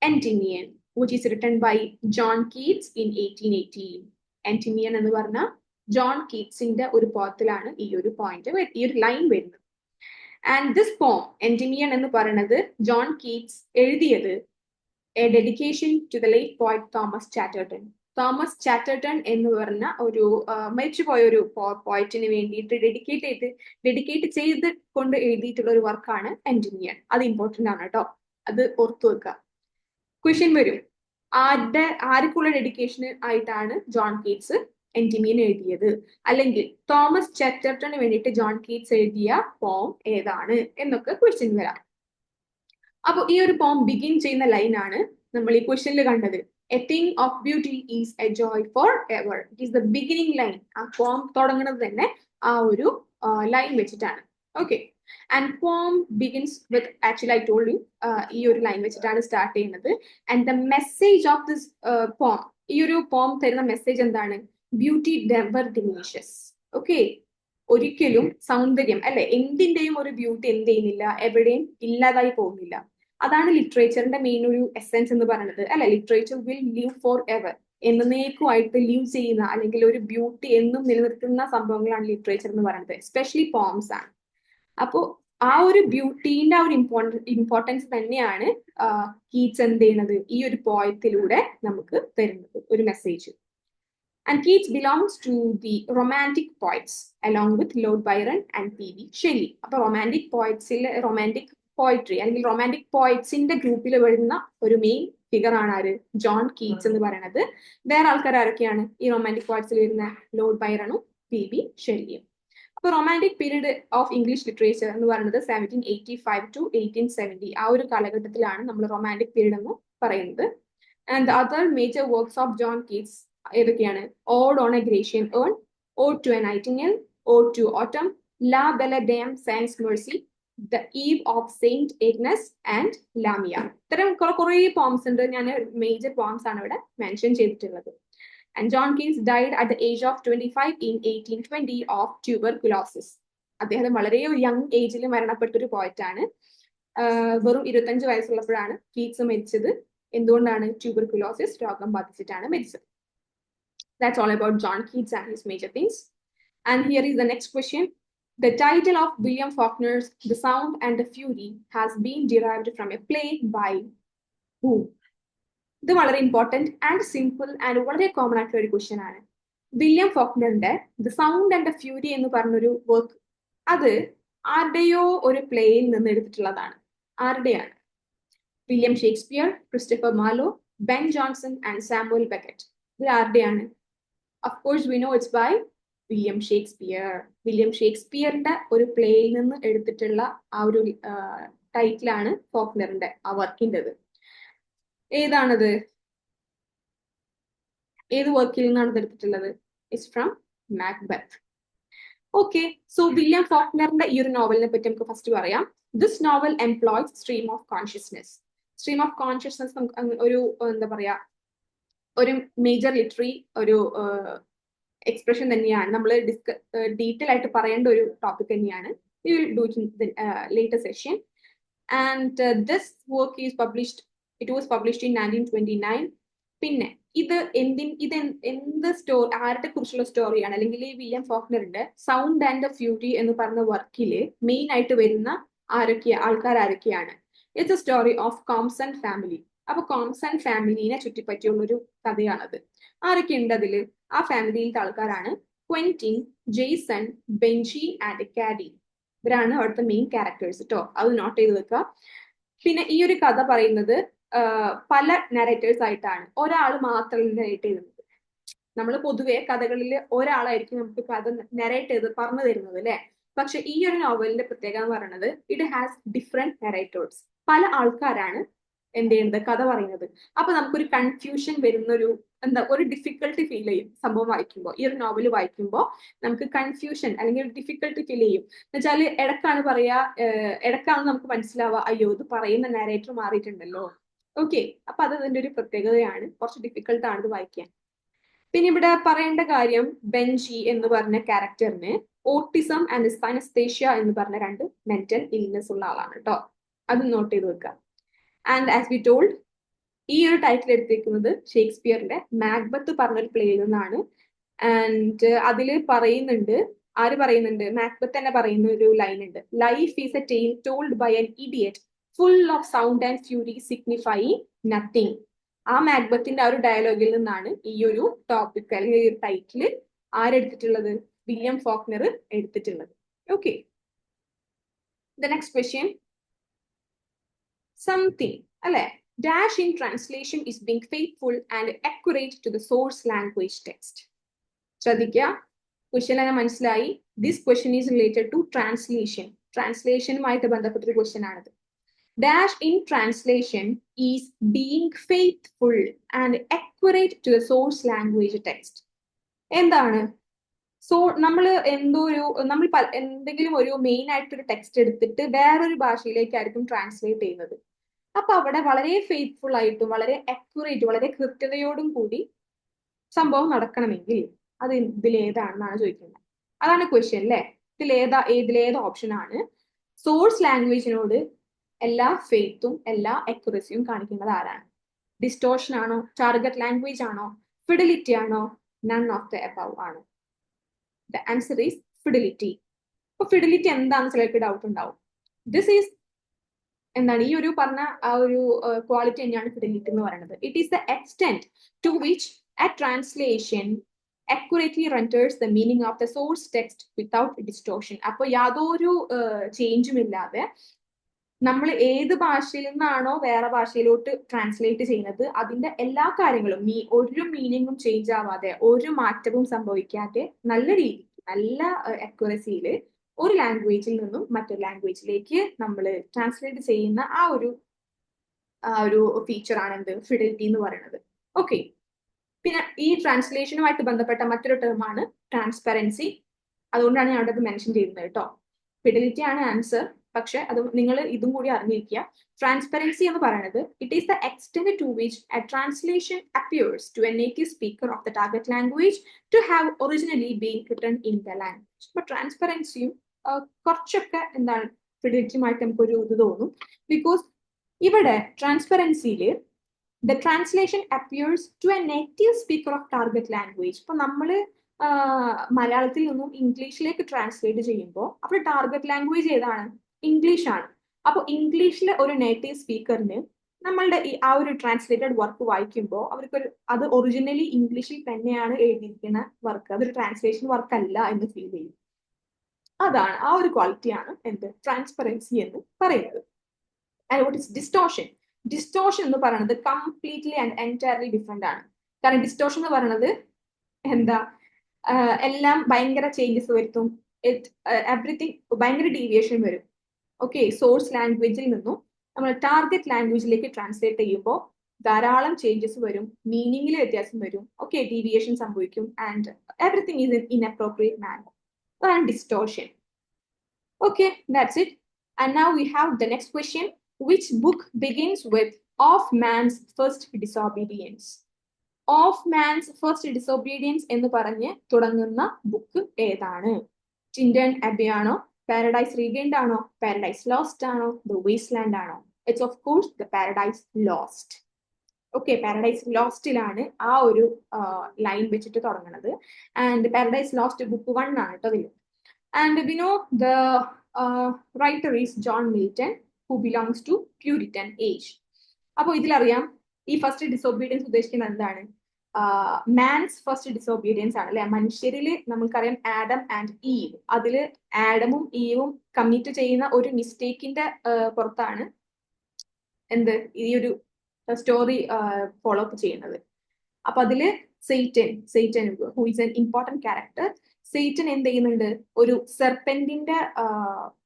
Endymion, which is written by John Keats in 1818. Endymion എന്ന് പറഞ്ഞ ജോൺ കീറ്റ്സിന്റെ ഒരു പോത്തിലാണ് ഈ ഒരു ലൈൻ വരുന്നത്. ആൻഡ് ദിസ് പോം എൻഡിമിയൻ എന്ന് പറയുന്നത് ജോൺ കീറ്റ്സ് എഴുതിയത് a dedication to the late poet Thomas Chatterton. Thomas Chatterton എന്ന് പറഞ്ഞ ഒരു മരിച്ചുപോയ ഒരു പോയറ്റിന് വേണ്ടിയിട്ട് ഡെഡിക്കേറ്റ് ചെയ്ത് കൊണ്ട് എഴുതിയിട്ടുള്ള ഒരു വർക്കാണ് എൻഡിമിയൻ. അത് ഇമ്പോർട്ടന്റ് ആണ് കേട്ടോ, അത് ഓർത്തു വെക്കുക. ക്വസ്റ്റ്യൻ വരും, ആർക്കുള്ള ഡെഡിക്കേഷൻ ആയിട്ടാണ് ജോൺ കീറ്റ്സ് എൻഡിമിയൻ എഴുതിയത്, അല്ലെങ്കിൽ തോമസ് ചാറ്റർട്ടന് വേണ്ടിയിട്ട് ജോൺ കീറ്റ്സ് എഴുതിയ പോം ഏതാണ് എന്നൊക്കെ ക്വസ്റ്റ്യൻ വരാം. അപ്പൊ ഈ ഒരു പോം ബിഗിൻ ചെയ്യുന്ന ലൈനാണ് നമ്മൾ ഈ ക്വസ്റ്റ്യനിൽ കണ്ടത്. A thing of beauty is A Joy for ever. It is the beginning line. ആ പോം തുടങ്ങുന്നത് തന്നെ ആ ഒരു ലൈൻ വെച്ചിട്ടാണ്. ഓക്കെ, ആൻഡ് പോം begins with, actually I told you, ഈ ഒരു ലൈൻ വെച്ചിട്ടാണ് സ്റ്റാർട്ട് ചെയ്യുന്നത്. And the message of this പോം, ഈ ഒരു പോം തരുന്ന മെസ്സേജ് എന്താണ്? Beauty never diminishes. ഓക്കെ, ഒരിക്കലും സൗന്ദര്യം അല്ലെ, എന്തിന്റെയും ഒരു ബ്യൂട്ടി എന്ത് ചെയ്യുന്നില്ല, എവിടെയും ഇല്ലാതായി പോകുന്നില്ല. അതാണ് ലിറ്ററേച്ചറിന്റെ മെയിൻ ഒരു എസെൻസ് എന്ന് പറയുന്നത് അല്ലെ. Literature will live forever. എന്നേക്കുമായിട്ട് ലീവ് ചെയ്യുന്ന അല്ലെങ്കിൽ ഒരു ബ്യൂട്ടി എന്നും നിലനിർത്തുന്ന സംഭവങ്ങളാണ് ലിറ്ററേച്ചർ എന്ന് പറയുന്നത്, എസ്പെഷ്യലി പോംസ് ആണ്. അപ്പോൾ ആ ഒരു ബ്യൂട്ടീന്റെ ആ ഒരു ഇമ്പോർട്ടൻസ് തന്നെയാണ് കീറ്റ്സ് എന്ത് ചെയ്യുന്നത് ഈ ഒരു പോയത്തിലൂടെ നമുക്ക് തരുന്നത് ഒരു message. And Keats belongs to the romantic poets along with Lord Byron and P.B. Shelley. അപ്പോൾ റൊമാൻറ്റിക് പോയറ്റ്സിൽ റൊമാൻറ്റിക് പോയിട്രി അല്ലെങ്കിൽ റൊമാൻറ്റിക് പോയിറ്റ്സിന്റെ ഗ്രൂപ്പിൽ വരുന്ന ഒരു മെയിൻ ഫിഗർ ആണ് ആര്? ജോൺ കീറ്റ്സ് എന്ന് പറയുന്നത്. വേറെ ആൾക്കാർ ആരൊക്കെയാണ് ഈ റൊമാൻറ്റിക് പോയിറ്റ്സിൽ വരുന്ന? ലോർഡ് ബൈറണും P.B. ഷെല്ലിയും. അപ്പോൾ romantic period of English literature എന്ന് പറയുന്നത് 1785 to 1870 ആ ഒരു കാലഘട്ടത്തിലാണ് നമ്മൾ റൊമാൻറ്റിക് പീരീഡ് എന്ന് പറയുന്നത്. And other major works of John Keats ഏതൊക്കെയാണ്? Ode on a Grecian urn, ode to a nightingale, ode to autumn, la belle dame sans merci, the eve of Saint Agnes and Lamia. ഇത്തരം കുറേ പോംസ് ഉണ്ട്. ഞാൻ മേജർ പോംസ് ആണ് ഇവിടെ മെൻഷൻ ചെയ്തിട്ടുള്ളത്. And John Keats died at the age of 25 in 1820 of tuberculosis. അദ്ദേഹം വളരെ യങ് ഏജിൽ മരണപ്പെട്ട ഒരു പോയറ്റാണ്. വെറും 25 വയസ്സുള്ളപ്പോഴാണ് കീറ്റ്സ് മരിച്ചത്. എന്തുകൊണ്ടാണ്? ട്യൂബർകുലോസിസ് രോഗം ബാധിച്ചിട്ടാണ് മരിച്ചത്. That's all about John Keats and his major things. And here is the next question. The title of William Faulkner's The Sound and the Fury has been derived from a play by who? ഇത് വളരെ ഇമ്പോർട്ടൻറ്റ് ആൻഡ് സിമ്പിൾ ആൻഡ് വളരെ കോമൺ ആയിട്ടുള്ള ഒരു ക്വസ്റ്റ്യൻ ആണ്. വില്യം ഫോക്നറിന്റെ the sound and the fury എന്ന് പറഞ്ഞൊരു വർക്ക്, അത് ആരുടെയോ ഒരു പ്ലേയിൽ നിന്ന് എടുത്തിട്ടുള്ളതാണ്. ആരുടെയാണ്? William Shakespeare, Christopher Marlowe, Ben Jonson and Samuel Beckett. ഇത് ആരുടെയാണ്? Of course we know it's by William Shakespeare. William ഷേക്സ്പിയറിന്റെ ഒരു പ്ലേയിൽ നിന്ന് എടുത്തിട്ടുള്ള ആ ഒരു ടൈറ്റിലാണ് ഫോക്നറിന്റെ ആ വർക്കിൻ്റെത്. ഏതാണത്? ഏത് വർക്കിൽ നിന്നാണ് എടുത്തിട്ടുള്ളത്? It's from Macbeth. Okay, so William ഫോക്നറിന്റെ ഈ ഒരു നോവലിനെ പറ്റി നമുക്ക് ഫസ്റ്റ് പറയാം. This novel employs stream of consciousness. Stream of consciousness നമുക്ക് ഒരു എന്താ പറയാ, ഒരു മേജർ ലിറ്ററി ഒരു എക്സ്പ്രഷൻ തന്നെയാണ്. നമ്മൾ ഡീറ്റെയിൽ ആയിട്ട് പറയേണ്ട ഒരു ടോപ്പിക് തന്നെയാണ്. We will do it in later session. And this work is published, it was published in 1929. പിന്നെ ഇത് എന്ത് സ്റ്റോറി, ആരുടെ കുറിച്ചുള്ള സ്റ്റോറിയാണ്? അല്ലെങ്കിൽ ഈ വില്യം ഫോക്നറിന്റെ സൗണ്ട് ആൻഡ് ദ ഫ്യൂരി എന്ന് പറഞ്ഞ വർക്കില് മെയിൻ ആയിട്ട് വരുന്ന ആൾക്കാർ ആരൊക്കെയാണ്? It's a story of Compson family. അപ്പൊ കോംസൺ ഫാമിലിനെ ചുറ്റിപ്പറ്റിയുള്ളൊരു കഥയാണത്. ആരൊക്കെ ഉണ്ട് അതില്? ആ ഫാമിലിയിലത്തെ ആൾക്കാരാണ് ക്വെന്റിൻ, ജെയ്സൺ, ബെഞ്ചി ആൻഡ് കാഡി. ഇവരാണ് അവിടുത്തെ മെയിൻ ക്യാരക്ടേഴ്സ് കേട്ടോ. അത് നോട്ട് ചെയ്ത് വെക്കുക. പിന്നെ ഈ ഒരു കഥ പറയുന്നത് പല നരേറ്റേഴ്സ് ആയിട്ടാണ്, ഒരാൾ മാത്രം നരേറ്റ് ചെയ്യുന്നത്. നമ്മൾ പൊതുവെ കഥകളിൽ ഒരാളായിരിക്കും നമുക്ക് കഥ നരേറ്റ് ചെയ്ത് പറഞ്ഞു തരുന്നത് അല്ലെ. പക്ഷെ ഈ ഒരു നോവലിന്റെ പ്രത്യേകത എന്ന് പറയുന്നത് ഇറ്റ് ഹാസ് ഡിഫറെന്റ് നരേറ്റേഴ്സ്. പല ആൾക്കാരാണ് എന്ത് ചെയ്യുന്നത്, കഥ പറയുന്നത്. അപ്പൊ നമുക്കൊരു കൺഫ്യൂഷൻ വരുന്നൊരു ഒരു ഡിഫിക്കൽട്ടി ഫീൽ ചെയ്യും സംഭവം വായിക്കുമ്പോൾ. ഈ ഒരു നോവൽ വായിക്കുമ്പോൾ നമുക്ക് കൺഫ്യൂഷൻ അല്ലെങ്കിൽ ഒരു ഡിഫിക്കൽട്ടി ഫീൽ ചെയ്യും. എന്നുവെച്ചാൽ ഇടക്കാണ് പറയാ, ഇടക്കാണ് നമുക്ക് മനസ്സിലാവുക അയ്യോ ഇത് പറയുന്ന നരേറ്റർ മാറിയിട്ടുണ്ടല്ലോ. ഓക്കെ, അപ്പൊ അത് അതിന്റെ ഒരു പ്രത്യേകതയാണ്. കുറച്ച് ഡിഫിക്കൽട്ട് ആണ് ഇത് വായിക്കാൻ. പിന്നെ ഇവിടെ പറയേണ്ട കാര്യം, ബെഞ്ചി എന്ന് പറഞ്ഞ ക്യാരക്ടറിന് ഓട്ടിസം ആൻഡ് സൈനസ്തേഷ്യ എന്ന് പറഞ്ഞ 2 മെന്റൽ ഇൽനെസ് ഉള്ള ആളാണ് കേട്ടോ. അത് നോട്ട് ചെയ്ത് വെക്കുക. ആൻഡ് ആസ് വി ടോൾഡ്, ഈ ഒരു ടൈറ്റിൽ എടുത്തിരിക്കുന്നത് ഷേക്സ്പിയറിന്റെ മാക്ബത്ത് പറഞ്ഞൊരു പ്ലേയിൽ നിന്നാണ്. ആൻഡ് അതില് പറയുന്നുണ്ട്, ആര് പറയുന്നുണ്ട്? മാക്ബത്ത് തന്നെ പറയുന്ന ഒരു ലൈൻ ഉണ്ട്. Life is a tale told by an idiot full of sound and fury signifying nothing. ആ മാക്ബത്തിന്റെ ആ ഒരു ഡയലോഗിൽ നിന്നാണ് ഈ ഒരു ടോപ്പിക് അല്ലെങ്കിൽ ഈ ഒരു ടൈറ്റിൽ ആരെടുത്തിട്ടുള്ളത്? വില്യം ഫോക്നർ എടുത്തിട്ടുള്ളത്. Okay, the next question, something അല്ലെ, dash in translation is being faithful and accurate to the source language text. ശ്രദ്ധിക്കുക, ക്വസ്റ്റ്യൻ തന്നെ മനസ്സിലായി. This question is related to translation. ട്രാൻസ്ലേഷനുമായിട്ട് ബന്ധപ്പെട്ടൊരു ക്വസ്റ്റ്യൻ ആണിത്. Dash in translation is being faithful and accurate to the source language text. എന്താണ്? സോ നമ്മൾ എന്തെങ്കിലും ഒരു മെയിൻ ആയിട്ടൊരു ടെക്സ്റ്റ് എടുത്തിട്ട് വേറൊരു ഭാഷയിലേക്കായിരിക്കും ട്രാൻസ്ലേറ്റ് ചെയ്യുന്നത്. അപ്പൊ അവിടെ വളരെ ഫെയ്ത്ത്ഫുൾ ആയിട്ടും വളരെ അക്യുറേറ്റ്, വളരെ കൃത്യതയോടും കൂടി സംഭവം നടക്കണമെങ്കിൽ അത് ഇതിലേതാണെന്നാണ് ചോദിക്കുന്നത്. അതാണ് ക്വസ്റ്റ്യൻ അല്ലേ. ഇതിലേത് ഓപ്ഷൻ ആണ് സോഴ്സ് ലാംഗ്വേജിനോട് എല്ലാ ഫെയ്ത്തും എല്ലാ അക്യുറസിയും കാണിക്കുന്നത്? ആരാണ്? ഡിസ്റ്റോർഷൻ ആണോ? ടാർഗറ്റ് ലാംഗ്വേജ് ആണോ? ഫിഡിലിറ്റി ആണോ? നൺ ഓഫ് ദ എബവ് ആണ്. The answer is fidelity. അപ്പൊ ഫിഡിലിറ്റി എന്താണെന്ന് ചിലർക്ക് ഡൗട്ട് ഉണ്ടാവും. ദിസ് ഈസ് എന്താണ് ഈ ഒരു പറഞ്ഞ ആ ഒരു ക്വാളിറ്റി തന്നെയാണ് ഫിഡിലിറ്റി എന്ന് പറയുന്നത്. It is the extent to which a translation accurately renders the meaning of the source text without distortion. അപ്പോൾ യാതൊരു ചേഞ്ചും ഇല്ലാതെ നമ്മൾ ഏത് ഭാഷയിൽ നിന്നാണോ വേറെ ഭാഷയിലോട്ട് ട്രാൻസ്ലേറ്റ് ചെയ്യുന്നത് അതിന്റെ എല്ലാ കാര്യങ്ങളും ഒരു മീനിങ്ങും ചേഞ്ച് ആവാതെ ഒരു മാറ്റവും സംഭവിക്കാതെ നല്ല രീതിക്ക് നല്ല അക്യുറസിയിൽ ഒരു ലാംഗ്വേജിൽ നിന്നും മറ്റൊരു ലാംഗ്വേജിലേക്ക് നമ്മൾ ട്രാൻസ്ലേറ്റ് ചെയ്യുന്ന ആ ഒരു ഫീച്ചർ ആണ് എന്ത് ഫിഡിലിറ്റി എന്ന് പറയുന്നത്. ഓക്കെ, പിന്നെ ഈ ട്രാൻസ്ലേഷനുമായിട്ട് ബന്ധപ്പെട്ട മറ്റൊരു ടേമാണ് ട്രാൻസ്പെറൻസി. അതുകൊണ്ടാണ് ഞാൻ അവിടെ അത് മെൻഷൻ ചെയ്യുന്നത് കേട്ടോ. ഫിഡിലിറ്റി ആണ് ആൻസർ, പക്ഷെ അത് നിങ്ങൾ ഇതും കൂടി അറിഞ്ഞിരിക്കുക. ട്രാൻസ്പെറൻസി എന്ന് പറയുന്നത് it is the extent to which a translation appears to a native speaker of the target language to have originally been written in the language. അപ്പൊ ട്രാൻസ്പെറൻസിയും കുറച്ചൊക്കെ എന്താണ് ഫിഡിലിറ്റിയുമായിട്ട് നമുക്കൊരു ഇത് തോന്നും. ബിക്കോസ് ഇവിടെ ട്രാൻസ്പെറൻസിയിൽ the translation appears to a native speaker of target language. ഇപ്പൊ നമ്മള് മലയാളത്തിൽ നിന്നും ഇംഗ്ലീഷിലേക്ക് ട്രാൻസ്ലേറ്റ് ചെയ്യുമ്പോൾ അപ്പോൾ ടാർഗറ്റ് ലാംഗ്വേജ് ഏതാണ്? ഇംഗ്ലീഷ് ആണ്. അപ്പോൾ ഇംഗ്ലീഷിലെ ഒരു നേറ്റീവ് സ്പീക്കറിന് നമ്മളുടെ ആ ഒരു ട്രാൻസ്ലേറ്റഡ് വർക്ക് വായിക്കുമ്പോൾ അവർക്കൊരു അത് ഒറിജിനലി ഇംഗ്ലീഷിൽ തന്നെയാണ് എഴുതിയിരിക്കുന്ന വർക്ക്, അതൊരു ട്രാൻസ്ലേഷൻ വർക്ക് അല്ല എന്ന് ഫീൽ ചെയ്യും. അതാണ് ആ ഒരു ക്വാളിറ്റിയാണ് എന്ത് ട്രാൻസ്പെറൻസി എന്ന് പറയുന്നത്. And what is distortion? Distortion എന്ന് പറയുന്നത് കംപ്ലീറ്റ്ലി ആൻഡ് എൻറ്റയർലി ഡിഫറെന്റ് ആണ്. കാരണം ഡിസ്റ്റോർഷൻ എന്ന് പറയുന്നത് എന്താ എല്ലാം ഭയങ്കര ചേഞ്ചസ് വരുത്തും, എവറിത്തിങ് ഭയങ്കര ഡീവിയേഷൻ വരും. ഓക്കെ, സോഴ്സ് ലാംഗ്വേജിൽ നിന്നും നമ്മൾ ടാർഗറ്റ് ലാംഗ്വേജിലേക്ക് ട്രാൻസ്ലേറ്റ് ചെയ്യുമ്പോൾ ധാരാളം ചേഞ്ചസ് വരും, മീനിങ്ങിൽ വ്യത്യാസം വരും, ഓക്കെ, ഡീവിയേഷൻ സംഭവിക്കും, and everything is in inappropriate manner. അതാണ് distortion. Okay, that's it. And now we have the next question. Which book begins with of man's first disobedience? Of man's first disobedience എന്ന് പറഞ്ഞ് തുടങ്ങുന്ന ബുക്ക് ഏതാണ്? ചിൽഡ്രൻ അബേ ആണോ? പാരഡൈസ് റീഗെയിൻഡ് ആണോ? പാരഡൈസ് ലോസ്റ്റ് ആണോ? ദ വേസ്റ്റ്ലാൻഡ് ആണോ? It's of course the paradise lost. Okay, paradise ലോസ്റ്റിലാണ് ആ ഒരു ലൈൻ വെച്ചിട്ട് തുടങ്ങുന്നത്. ആൻഡ് പാരഡൈസ് ലോസ്റ്റ് ബുക്ക് 1 ആണ് കേട്ടോ ഇതിൽ. And we know the writer is John Milton who belongs to Puritan age. അപ്പോൾ ഇതിലറിയാം ഈ ഫസ്റ്റ് ഡിസോബീഡിയൻസ് ഉദ്ദേശിക്കുന്നത് എന്താണ്? മാൻസ് ഫസ്റ്റ് ഡിസോബീഡിയൻസ് ആണ് അല്ലെ. മനുഷ്യരിൽ നമുക്കറിയാം ആഡം ആൻഡ് ഈവ്, അതിൽ ആഡമും ഈവും കമ്മിറ്റ് ചെയ്യുന്ന ഒരു മിസ്റ്റേക്കിന്റെ പുറത്താണ് എന്ത് ഈ ഒരു സ്റ്റോറി ഫോളോ അപ്പ് ചെയ്യുന്നത്. അപ്പൊ അതില് Satan who is N important character. Satan എന്ത് ചെയ്യുന്നുണ്ട്? ഒരു സെർപ്പന്റിന്റെ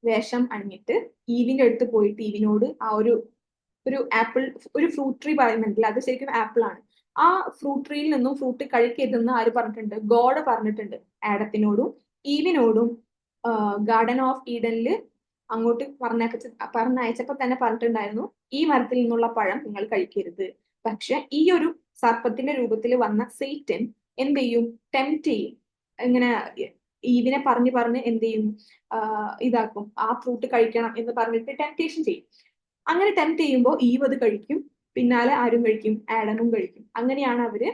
വേഷം അണിഞ്ഞിട്ട് ഈവിന്റെ അടുത്ത് പോയിട്ട് ഈവിനോട് ആ ഒരു ആപ്പിൾ, ഒരു ഫ്രൂട്ട് ട്രീ പറയുന്നുണ്ടല്ലോ, അത് ശരിക്കും ആപ്പിൾ ആണ്. ആ ഫ്രൂട്ട് ട്രീയിൽ നിന്നും ഫ്രൂട്ട് കഴിക്കരുതെന്ന് ആര് പറഞ്ഞിട്ടുണ്ട്? ഗോഡ് പറഞ്ഞിട്ടുണ്ട് ആഡത്തിനോടും ഈവിനോടും. ഗാർഡൻ ഓഫ് ഈഡനില് അങ്ങോട്ട് പറഞ്ഞയച്ചപ്പോ തന്നെ പറഞ്ഞിട്ടുണ്ടായിരുന്നു ഈ മരത്തിൽ നിന്നുള്ള പഴം നിങ്ങൾ കഴിക്കരുത്. പക്ഷെ ഈ ഒരു സർപ്പത്തിന്റെ രൂപത്തിൽ വന്ന സെയ്റ്റൻ എന്ത് ചെയ്യും? ടെംപ്റ്റ് ചെയ്യും. ഇങ്ങനെ ഈവിനെ പറഞ്ഞ് എന്ത് ചെയ്യും? ഇതാക്കും, ആ ഫ്രൂട്ട് കഴിക്കണം എന്ന് പറഞ്ഞിട്ട് ടെംപ്റ്റേഷൻ ചെയ്യും. അങ്ങനെ ടെംപ്റ്റ് ചെയ്യുമ്പോൾ ഈവ് അത് കഴിക്കും, പിന്നാലെ ആരും കഴിക്കും? ആഡമും കഴിക്കും. അങ്ങനെയാണ് അവര്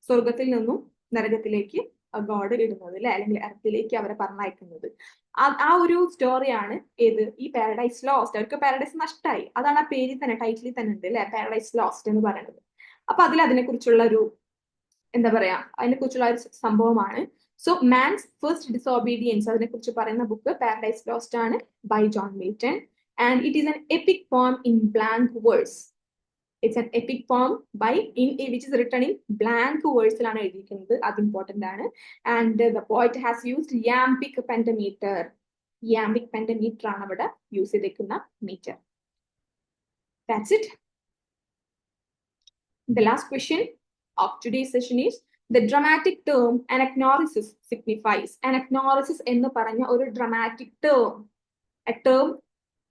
സ്വർഗത്തിൽ നിന്നും നരകത്തിലേക്ക് ഗോഡ് ഇടുന്നത് അല്ലെ, അല്ലെങ്കിൽ എർത്തിലേക്ക് അവരെ പറഞ്ഞയക്കുന്നത്. ആ ഒരു സ്റ്റോറിയാണ് ഏത്? ഈ പാരഡൈസ് ലോസ്റ്റ്. അവർക്ക് പാരഡൈസ് നഷ്ടമായി, അതാണ് ആ പേരിൽ തന്നെ, ടൈറ്റിലിൽ തന്നെ ഉണ്ട് അല്ലെ, പാരഡൈസ് ലോസ്റ്റ് എന്ന് പറയുന്നത്. അപ്പൊ അതിനെക്കുറിച്ചുള്ള ഒരു എന്താ പറയാ, അതിനെക്കുറിച്ചുള്ള ഒരു സംഭവമാണ്. സോ മാൻസ് ഫസ്റ്റ് ഡിസോബീഡിയൻസ് അതിനെക്കുറിച്ച് പറയുന്ന ബുക്ക് പാരഡൈസ് ലോസ്റ്റ് ആണ് by John Milton. And it is an epic poem in blank words. It's an epic poem which is written in blank words ലാണ് എഴുതിയിരിക്കുന്നത്. അത് ഇമ്പോർട്ടന്റ് ആണ്. And the poet has used iambic pentameter. Iambic pentameter ആണ് അവിടെ യൂസ് ചെയ്തിരിക്കുന്ന metre. That's it. The last question of today's session is the dramatic term anagnorisis signifies. Anagnorisis എന്ന് പറഞ്ഞ ഒരു dramatic term, a term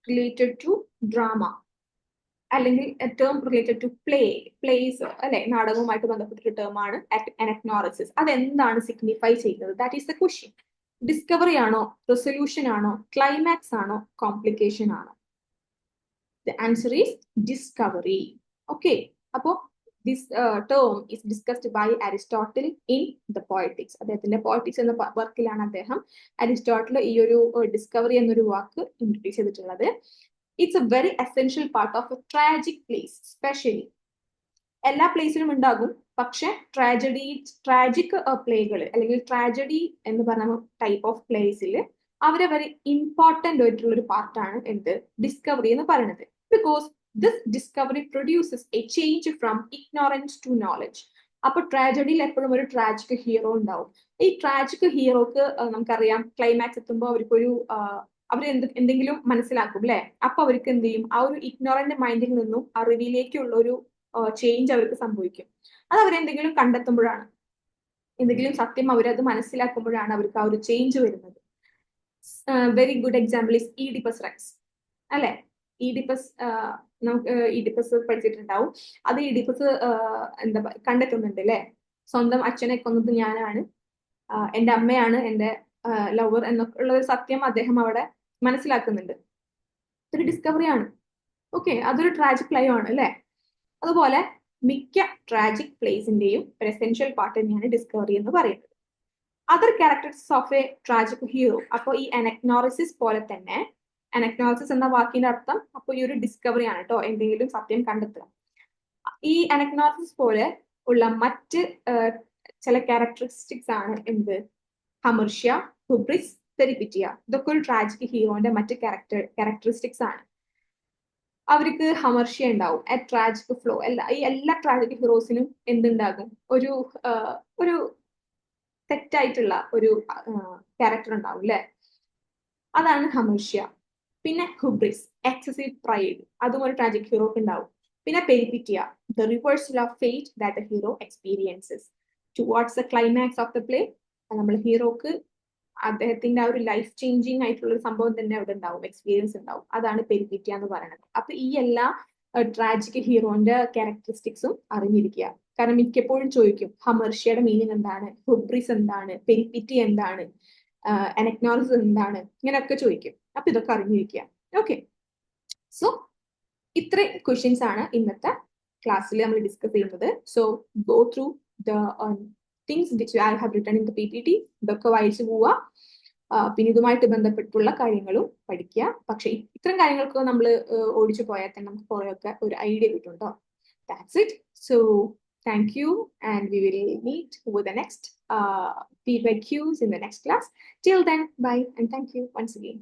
related to drama, അല്ലെങ്കിൽ a term related to plays അല്ലെ, നാടകവുമായിട്ട് ബന്ധപ്പെട്ടൊരു ടേം ആണ് anagnorisis. അതെന്താണ് സിഗ്നിഫൈ ചെയ്യുന്നത്? That is the question. Discovery ആണോ? റെസൊല്യൂഷൻ ആണോ? ക്ലൈമാക്സ് ആണോ? കോംപ്ലിക്കേഷൻ ആണോ? The answer is discovery. Okay, അപ്പോൾ this term is discussed by Aristotle in the Poetics. അദ്ദേഹത്തിന്റെ Poetics എന്ന വർക്കിലാണ് അദ്ദേഹം അരിസ്റ്റോട്ടിൽ ഈ ഒരു ഡിസ്കവറി എന്നൊരു വാക്ക് ഇൻട്രൊഡ്യൂസ് ചെയ്തിട്ടുള്ളത്. It's a very essential part of A tragic place. Specially എല്ലാ പ്ലേസിലും ഉണ്ടാകും, പക്ഷെ ട്രാജിക് പ്ലേകൾ അല്ലെങ്കിൽ ട്രാജഡി എന്ന് പറഞ്ഞ ടൈപ്പ് ഓഫ് പ്ലേസിൽ അവരെ വെരി ഇമ്പോർട്ടന്റ് ആയിട്ടുള്ള ഒരു പാർട്ടാണ് എന്ത് ഡിസ്കവറി എന്ന് പറയുന്നത്. Because this discovery produces a change from ignorance to knowledge. അപ്പൊ ട്രാജഡിയിൽ എപ്പോഴും ഒരു ട്രാജിക് ഹീറോ ഉണ്ടാവും. ഈ ട്രാജിക് ഹീറോക്ക് നമുക്കറിയാം ക്ലൈമാക്സ് എത്തുമ്പോൾ അവർക്കൊരു അവർ എന്തെങ്കിലും മനസ്സിലാക്കും അല്ലെ. അപ്പൊ അവർക്ക് എന്ത് ചെയ്യും, ആ ഒരു ഇഗ്നോറന്റ് മൈൻഡിൽ നിന്നും അറിവിലേക്കുള്ള ഒരു ചേഞ്ച് അവർക്ക് സംഭവിക്കും. അത് അവരെന്തെങ്കിലും കണ്ടെത്തുമ്പോഴാണ്, എന്തെങ്കിലും സത്യം അവരത് മനസ്സിലാക്കുമ്പോഴാണ് അവർക്ക് ആ ഒരു ചേഞ്ച് വരുന്നത്. Very good example is Oedipus Rex അല്ലെ. ഈഡിപ്പസ് നമുക്ക് ഈഡിപ്പസ് പഠിച്ചിട്ടുണ്ടാവും. അത് ഈഡിപ്പസ് എന്താ കണ്ടെത്തുന്നുണ്ട് അല്ലെ, സ്വന്തം അച്ഛനെ കൊന്നത് ഞാനാണ്, എന്റെ അമ്മയാണ് എന്റെ ലവർ എന്നൊക്കെ ഉള്ള ഒരു സത്യം അദ്ദേഹം അവിടെ മനസ്സിലാക്കുന്നുണ്ട്. ഒരു ഡിസ്കവറി ആണ്. ഓക്കെ, അതൊരു ട്രാജിക് ലൈവ് ആണ് അല്ലെ. അതുപോലെ മിക്ക ട്രാജിക് പ്ലേസിന്റെയും ഒരു എസെൻഷ്യൽ പാർട്ട് തന്നെയാണ് ഡിസ്കവറി എന്ന് പറയുന്നത്. Other characteristics of A tragic hero. അപ്പോൾ ഈ അനക്നോറിസിസ് പോലെ തന്നെ, അനക്നോറിസിസ് എന്ന വാക്കിന്റെ അർത്ഥം അപ്പോൾ ഈ ഒരു ഡിസ്കവറി ആണ് കേട്ടോ, എന്തെങ്കിലും സത്യം കണ്ടെത്തുക. ഈ അനക്നോറിസിസ് പോലെ ഉള്ള മറ്റ് ചില ക്യാരക്ടറിസ്റ്റിക്സ് ആണ് എന്ത്, ഹമർഷ്യ, ഹുബ്രിസ്, പെരിപ്പിറ്റിയ. ഇതൊക്കെ ഒരു ട്രാജിക് ഹീറോന്റെ മറ്റ് ക്യാരക്ടറിസ്റ്റിക്സ് ആണ്. അവർക്ക് ഹമർഷ്യ ഉണ്ടാവും, എ ട്രാജിക് ഫ്ലോ. ഈ എല്ലാ ട്രാജിക് ഹീറോസിനും എന്തുണ്ടാകും, ഒരു തെറ്റായിട്ടുള്ള ഒരു ക്യാരക്ടർ ഉണ്ടാവും അല്ലെ. അതാണ് ഹമർഷ്യ. പിന്നെ ഹുബ്രിസ്, എക്സസീവ് പ്രൈഡ്, അതും ഒരു ട്രാജിക് ഹീറോക്ക് ഉണ്ടാവും. പിന്നെ peripeteia, the reversal of fate that the hero experiences towards the climax of the play. നമ്മൾ ഹീറോക്ക് അദ്ദേഹത്തിന്റെ ആ ഒരു ലൈഫ് ചേഞ്ചിങ് ആയിട്ടുള്ള ഒരു സംഭവം തന്നെ അവിടെ ഉണ്ടാവും, എക്സ്പീരിയൻസ് ഉണ്ടാവും. അതാണ് പെരിപ്പിറ്റിയ എന്ന് പറയുന്നത്. അപ്പൊ ഈ എല്ലാ ട്രാജിക് ഹീറോന്റെ ക്യാരക്ടറിസ്റ്റിക്സും അറിഞ്ഞിരിക്കുക. കാരണം മിക്കപ്പോഴും ചോദിക്കും ഹമർഷ്യയുടെ മീനിങ് എന്താണ്, ഹുബ്രിസ് എന്താണ്, പെരിപ്പിറ്റി എന്താണ്, അനക്നോറിസിസ് എന്താണ്, ഇങ്ങനെയൊക്കെ ചോദിക്കും. അപ്പൊ ഇതൊക്കെ അറിഞ്ഞിരിക്കുക. ഓക്കെ, സോ ഇത്രയും ക്വസ്റ്റ്യൻസ് ആണ് ഇന്നത്തെ ക്ലാസ്സിൽ നമ്മൾ ഡിസ്കസ് ചെയ്യുന്നത്. So go through the things which I have written in the PPT. ഇതൊക്കെ വായിച്ചു പോവുക. പിന്നെ ഇതുമായിട്ട് ബന്ധപ്പെട്ടുള്ള കാര്യങ്ങളും പഠിക്കുക. പക്ഷെ ഇത്തരം കാര്യങ്ങൾക്ക് നമ്മൾ ഓടിച്ചു പോയാൽ തന്നെ നമുക്ക് കുറെയൊക്കെ ഒരു ഐഡിയ കിട്ടും. That's it. So thank you, and we will meet with the next feedback cues in the next class. Till then, bye and thank you once again.